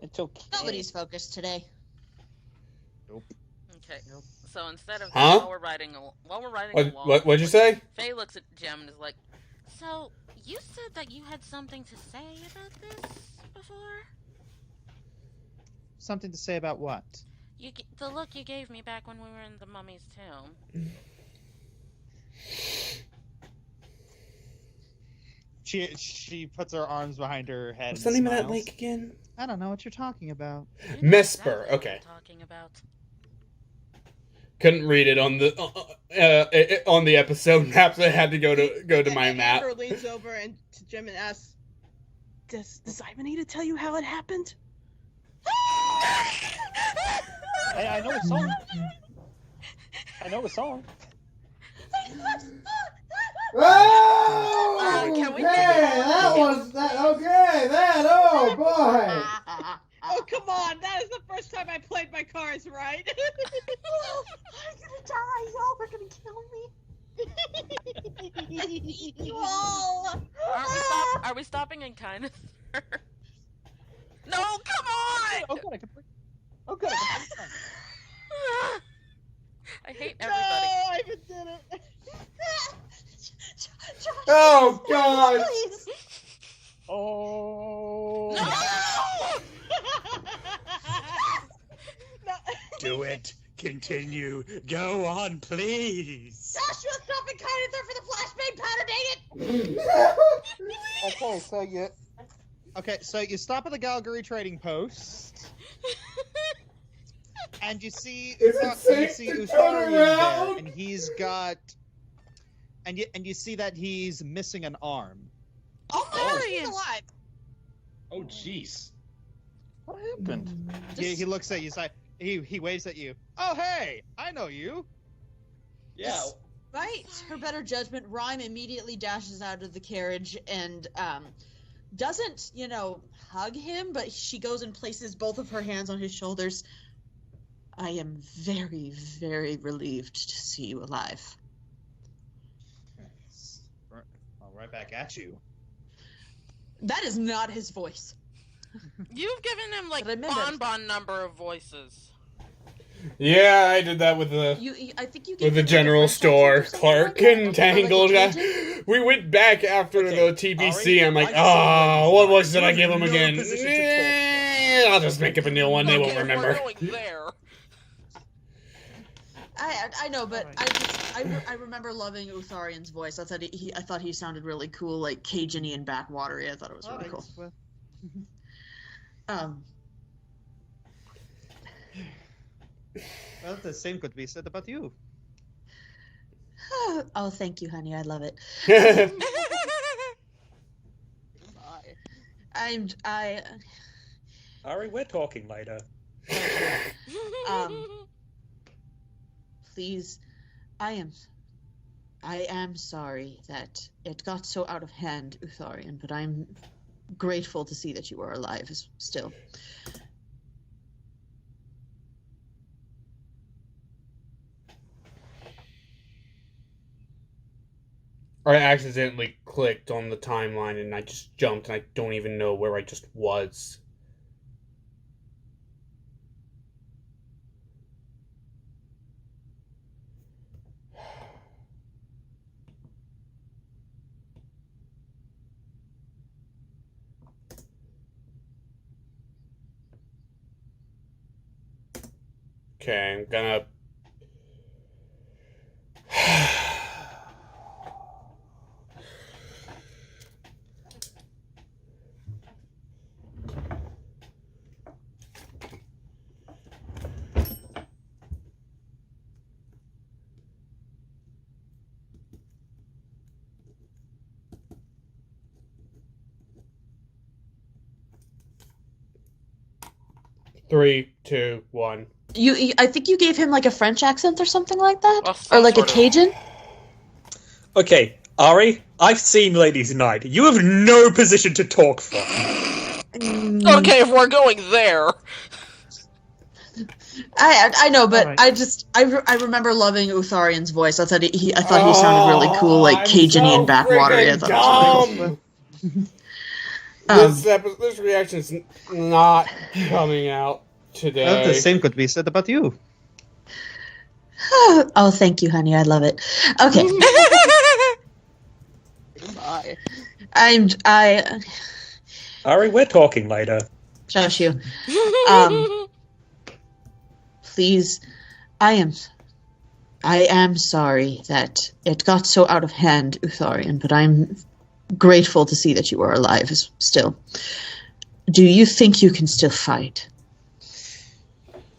It's okay. Nobody's focused today. Nope. Okay. So instead of Huh? while we're riding along, What'd you say? Faye looks at Jem and is like, "So you said that you had something to say about this before? Something to say about what? The look you gave me back when we were in the mummy's tomb." She puts her arms behind her head. What's the and name of that smiles. lake again? I don't know what you're talking about. You know Mesper. exactly what Okay. I'm talking about. Couldn't read it on the episode maps. I had to go to my And map. Amber leans over and to Jim and asks, Does Simon need to tell you how it happened? Hey, I know a song. I know a song. Oh, can we okay, that was that. Okay, that. Oh boy. Oh, come on. That is the first time I played my cards right. I'm gonna die. Y'all are gonna kill me. You all. Are we stopping in kindness? No, come on! Oh, good. I can play. Oh, good. I can play. I hate No, everybody. I even did it. Josh, Oh God. please. Oh. No. Do it. Continue. Go on, please. Josh, you'll stop in kindness for the flashbang powder, date it. Okay, so you. Okay, so you stop at the Galgary trading post, and you see Is it safe to turn Usari there, around? and he's got, and you see that he's missing an arm. Oh my God, he he's is. alive. Oh, jeez. What happened? He looks at you, he waves at you. Oh hey, I know you. Yeah. Right. Her better judgment, Rhyme immediately dashes out of the carriage and doesn't, hug him, but she goes and places both of her hands on his shoulders. I am very, very relieved to see you alive. I'll right back at you. That is not his voice. You've given him like bonbon number of voices. Yeah, I did that with the I think you with the general store clerk and Tangled. We went back after the TBC. I'm like, what voice did I give him again? I'll just make up a new one. They won't remember. I know, but I remember loving Utharian's voice. I thought he sounded really cool, like Cajun-y and backwatery. I thought it was really cool. Well, the same could be said about you. Oh, thank you, honey. I love it. Ari, we're talking later. Please, I am sorry that it got so out of hand, Utharian, but I'm grateful to see that you are alive still. I accidentally clicked on the timeline and I just jumped and I don't even know where I just was. Okay, I'm gonna... Three, two, one. I think you gave him like a French accent or something like that, or like a Cajun. Okay, Ari, I've seen Ladies' Night. You have no position to talk from. Okay, if we're going there. I know, but right. I remember loving Utharian's voice. I thought he sounded really cool, like Cajun-y and backwatery. I thought it was really cool. This reaction's not coming out today. Well, the same could be said about you. Oh, thank you, honey. I love it. Okay. Ari, we're talking later. Shush you. Please, I am sorry that it got so out of hand, Utharian, but I'm grateful to see that you are alive still. Do you think you can still fight?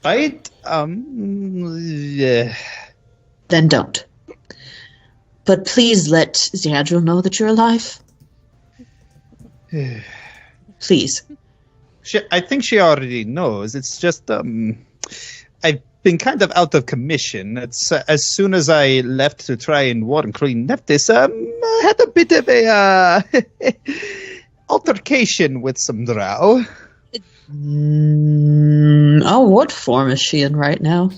Fight? Yeah. Then don't. But please let Ziadril know that you're alive. Please. I think she already knows. It's just, I've been kind of out of commission. It's as soon as I left to try and war and clean Nephthys, I had a bit of a altercation with some drow. What form is she in right now?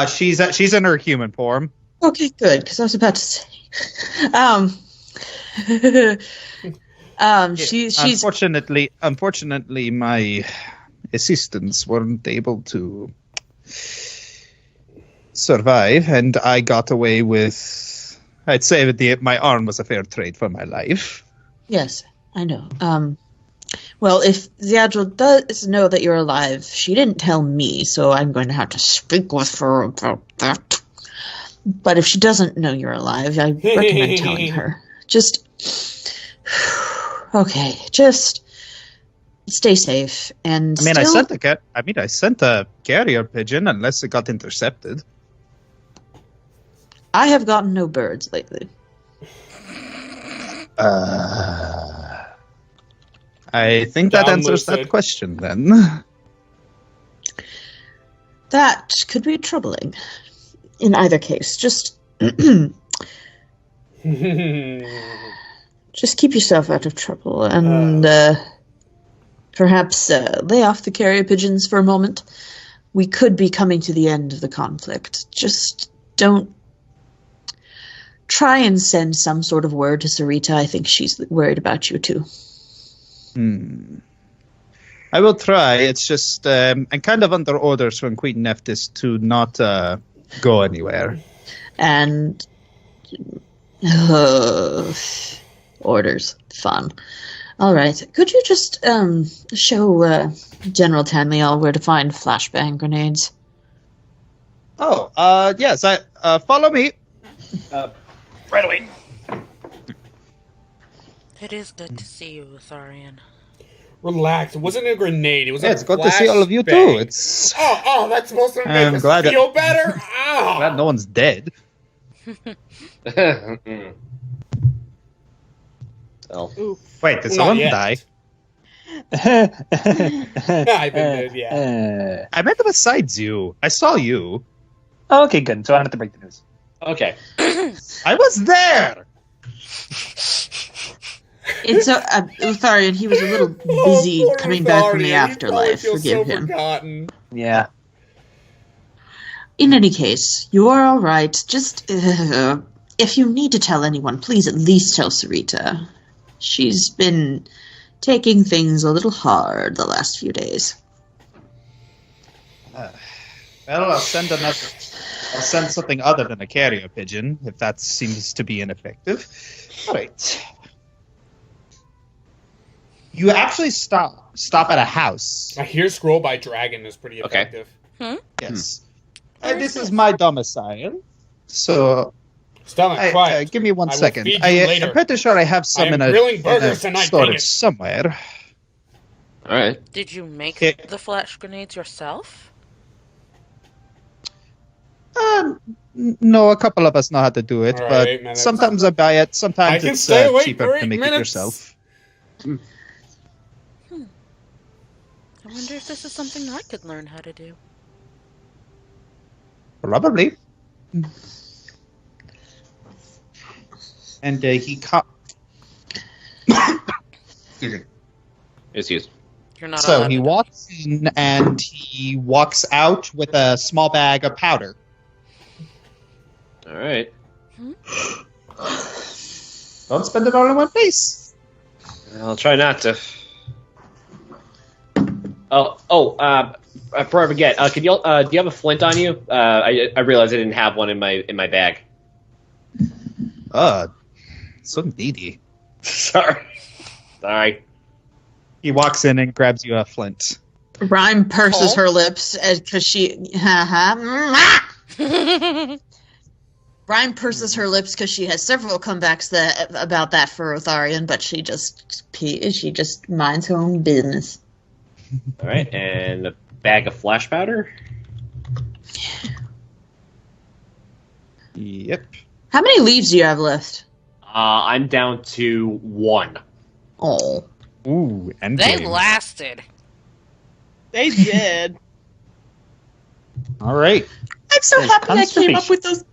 She's in her human form. Okay, good, because I was about to say. She's Unfortunately, my assistants weren't able to survive, and I got away with. I'd say that my arm was a fair trade for my life. Yes, I know. Well, if Ziadril does know that you're alive, she didn't tell me, so I'm going to have to speak with her about that. But if she doesn't know you're alive, I recommend telling her. Just stay safe and. I sent a carrier pigeon, unless it got intercepted. I have gotten no birds lately. I think that answers that question, then. That could be troubling. In either case, just just keep yourself out of trouble and perhaps lay off the carrier pigeons for a moment. We could be coming to the end of the conflict. Just don't try and send some sort of word to Sarita. I think she's worried about you too. I will try. It's just I'm kind of under orders from Queen Nephthys to not go anywhere. And orders. Fun. All right. Could you just show General Tanliel where to find flashbang grenades? Oh, yes. Follow me. Right away. It is good to see you, Tharian. Relax. It wasn't a grenade. It was It's a good to see all of you too. flashbang. It's Oh, that's supposed to make I'm us glad feel better? Oh. glad no one's dead. Oh. Wait, did Not someone yet. die? I've been dead, yeah. I meant besides you. I saw you. Okay, good. So I don't have to break the news. Okay. I was there. It's Utharian, he was a little busy poor coming back from Utharian. the He afterlife. probably feels Forgive so him. forgotten. Yeah. In any case, you are all right. Just, if you need to tell anyone, please at least tell Sarita. She's been taking things a little hard the last few days. Well, I'll send something other than a carrier pigeon if that seems to be ineffective. All right. You actually stop at a house. I hear Scroll by Dragon is pretty Okay. effective. Yes. This is my domicile. So, Stomach, quiet. give me one I will second. feed you later. I'm pretty sure I have some I am in a grilling burgers tonight, dang storage it. somewhere. All right. Did you make Okay. the flash grenades yourself? No, a couple of us know how to do it, All but right, man, that's- sometimes I buy it. I Sometimes can it's stay awake cheaper for to 8 make minutes. it yourself. I wonder if this is something I could learn how to do. Probably. And he Excuse. You're not So allowed he to walks in and he walks out with a small bag of powder. All right. Don't spend it all in one place. I'll try not to. Before I forget, can you do you have a flint on you? I realized I didn't have one in my bag. So needy. Sorry. He walks in and grabs you a flint. Rhyme purses her lips because she. Rhyme purses her lips because she has several comebacks about that for Otharian, but she just minds her own business. All right, and a bag of flash powder. Yep. How many leaves do you have left? I'm down to 1. Oh. Ooh, and They lasted. They did. All right. I'm so There's happy I came up constipation. with those.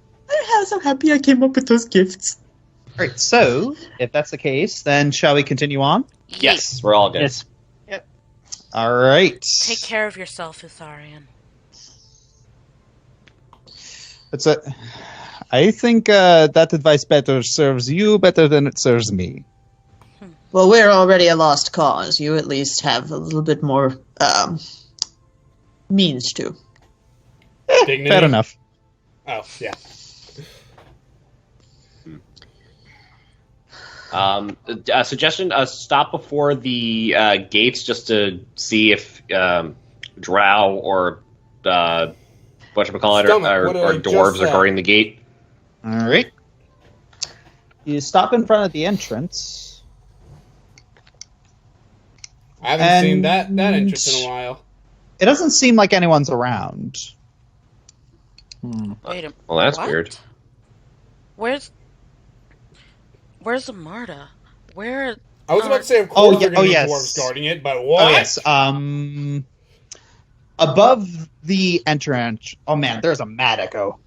I'm so happy I came up with those gifts. All right. So, if that's the case, then shall we continue on? Yes, we're all good. Yes. All right. Take care of yourself, Utharian. I think that advice better serves you better than it serves me. Well, we're already a lost cause. You at least have a little bit more means to. Dignity. Fair enough. Oh, yeah. Suggestion: stop before the gates just to see if Drow or whatchamacallit Stomach, or what did I dwarves just are say? guarding the gate. All right. You stop in front of the entrance. I haven't seen that And- entrance in a while. It doesn't seem like anyone's around. Wait a Well, that's what? weird. Where's Amarda? Where? I was about to say, of Oh, course, yeah, they're going to be yes. dwarves guarding it, but what? Oh yes. Above the entrance. Oh man, there's a mad echo.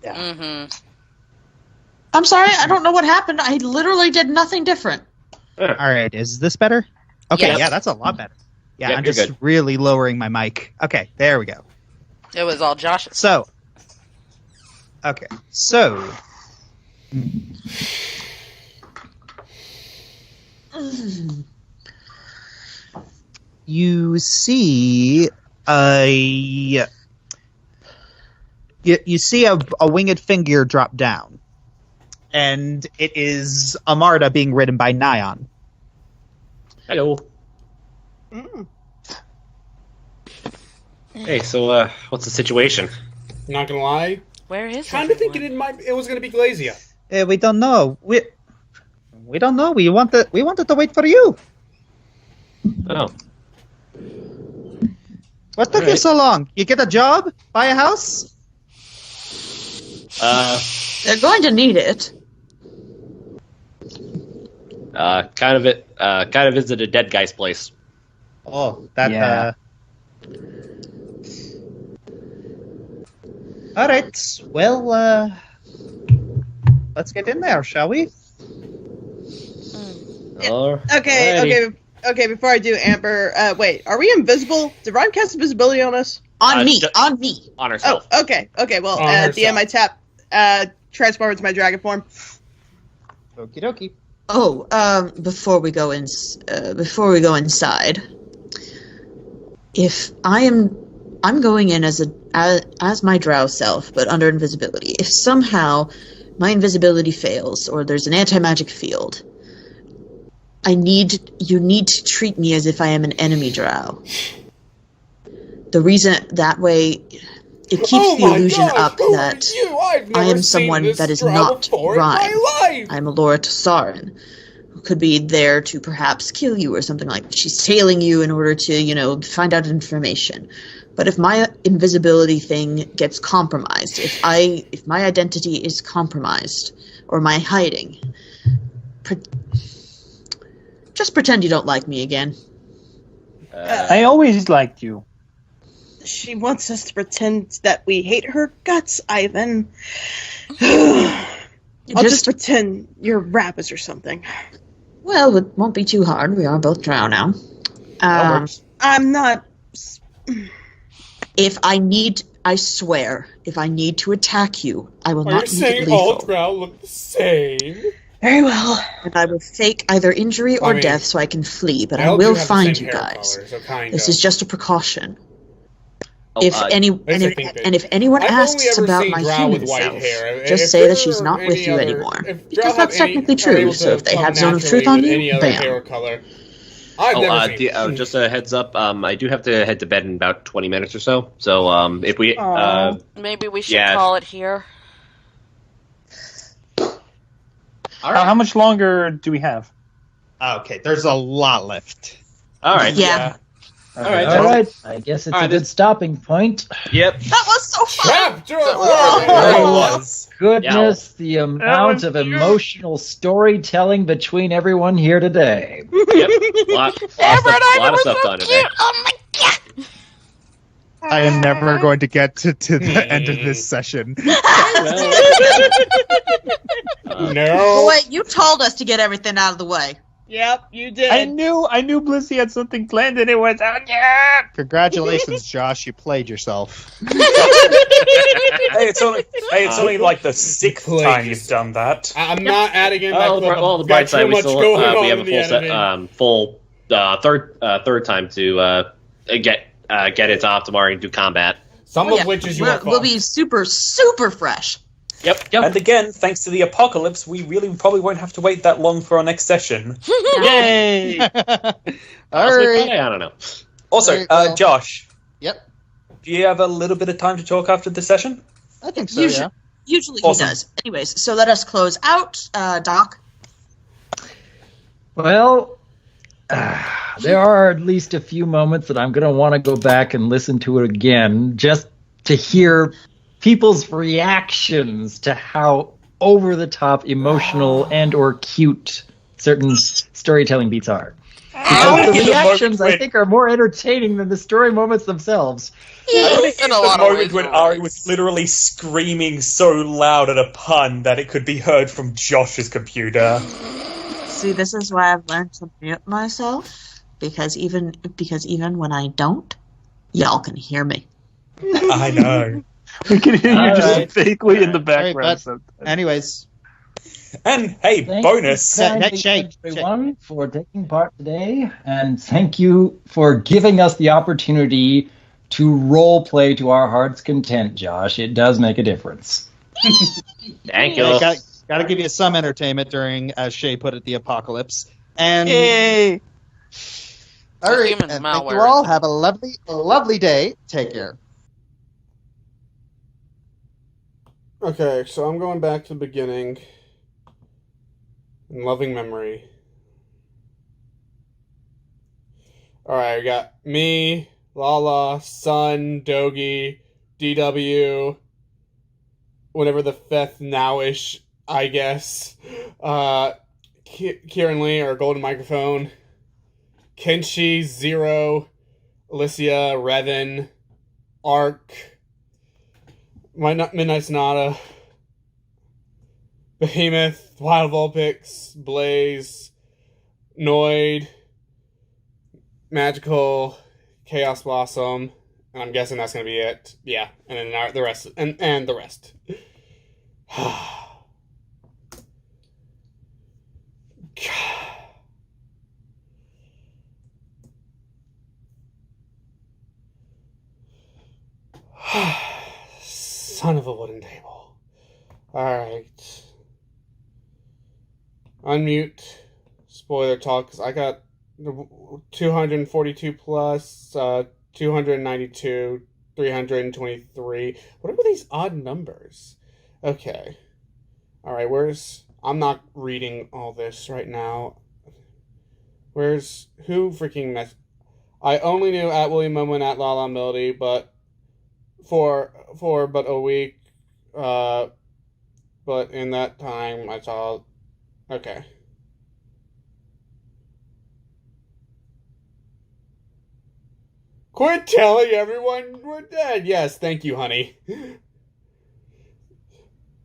Mm-hmm. I'm sorry, I don't know what happened. I literally did nothing different. All right, is this better? Okay, Yes. yeah, that's a lot better. Yeah, Yep, I'm you're just good. really lowering my mic. Okay, there we go. It was all Josh's. So, okay, so you see you see a winged figure drop down, and it is Amarda being ridden by Nyan. Hello. Mm. Hey, so what's the situation? Not gonna lie, Where is kind of everyone? thinking it was gonna be Glazia. We don't know. We don't know. We wanted to wait for you. Oh. What took you Alright. so long? You get a job? Buy a house? They're going to need it. Kind of visit a dead guy's place. Oh, that. Yeah. All right. Well, let's get in there, shall we? Okay. Before I do, Amber, wait, are we invisible? Did Ryan cast invisibility on us? On me. On herself. Oh, okay. Well, On at the end, I herself. tap, transform into my dragon form. Okie dokie. Oh, before we go inside, if I'm going in as my drow self, but under invisibility. If somehow my invisibility fails, or there's an anti-magic field, you need to treat me as if I am an enemy drow. The reason that way, it keeps the illusion up that I am someone that is not Rhyme. I'm Alora Tassarin, who could be there to perhaps kill you or something like that. She's tailing you in order to, find out information. But if my invisibility thing gets compromised, if my identity is compromised, or my hiding, just pretend you don't like me again. I always liked you. She wants us to pretend that we hate her guts, Ivan. I'll just pretend you're rabbits or something. Well, it won't be too hard. We are both drow now. I'm not. I swear, if I need to attack you, I will Are you not make it saying lethal. all drow look the same? Very well. And I will fake either injury or death so I can flee, but I will find you guys. This is just a precaution. If anyone asks about my human self, just say that she's not with you anymore. Because that's technically true, so if they have Zone of Truth on you, bam. Just a heads up, I do have to head to bed in about 20 minutes or so. So, if we... Maybe we should call it here. All right. How much longer do we have? Okay, there's a lot left. All right. Yeah. All right. All right. I guess it's a good stopping point. Yep. That was so fun! Goodness, the amount of emotional storytelling between everyone here today. Yep. Lot of stuff done today. Oh my god! I am never going to get to the end of this session. No. Wait, you told us to get everything out of the way. Yep, you did. I knew Blissey had something planned and it was out. Yeah. Congratulations, Josh. You played yourself. Hey, it's only like the sixth time you've done that. I'm not adding in that Well, clip. the I've bright got side, too we much still going on we have in a the full editing. third time to get it to Optimari and do combat. Some of which is your call. We'll be super, super fresh. Yep. And again, thanks to the apocalypse, we really probably won't have to wait that long for our next session. Yay! All Possibly, right. I don't know. Also, Very well. Josh. Yep. Do you have a little bit of time to talk after the session? I think so, Usually, yeah. usually Awesome. he does. Anyways, so let us close out. Doc? Well, there are at least a few moments that I'm going to want to go back and listen to it again just to hear people's reactions to how over-the-top emotional and or cute certain storytelling beats are. Because the think the reactions, moment I think, are more entertaining than the story moments themselves. I think In it's a the lot of moment ways, when you're Ari right. was literally screaming so loud at a pun that it could be heard from Josh's computer. See, this is why I've learned to mute myself because even when I don't, y'all can hear me. I know. We can hear you All just right. vaguely in the All right, background but sometimes. anyways, And hey, Thank bonus. you kindly, Shake. everyone, for taking part today, and thank you for giving us the opportunity to role play to our heart's content, Josh. It does make a difference. Thank Yeah, you. gotta give you some entertainment during, as Shay put it, the apocalypse. And Yay! all The right, human's and thank you malware all. is Have a lovely day. Take care. Okay, so I'm going back to the beginning. In loving memory. Alright, I got me, Lala, Sun, Dogi, DW, whenever the fifth nowish, I guess. Kieran Lee, or Golden Microphone. Kenshi, Zero, Alicia, Revan, Ark, Midnight Sonata, Behemoth, Wild Vulpix, Blaze, Noid, Magical, Chaos Blossom, and I'm guessing that's gonna be it. Yeah, and then the rest, and the rest. Son of a wooden table. Alright. Unmute. Spoiler talk, because I got 242 plus, 292, 323. What are these odd numbers? Okay. Alright, I'm not reading all this right now. Who freaking I only knew at William Momo at Lala Melody, but for but a week, but in that time I saw, okay. Quit telling everyone we're dead. Yes, thank you, honey.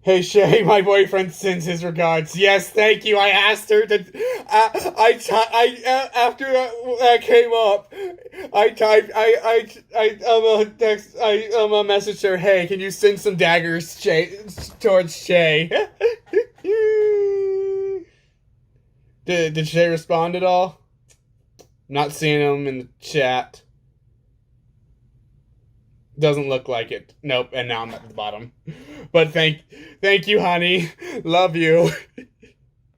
Hey Shay, my boyfriend sends his regards. Yes, thank you. I asked her to. After that came up, I typed. I messaged her. Hey, can you send some daggers, Shay, towards Shay? Did Shay respond at all? Not seeing him in the chat. Doesn't look like it. Nope, and now I'm at the bottom. But thank you, honey. Love you.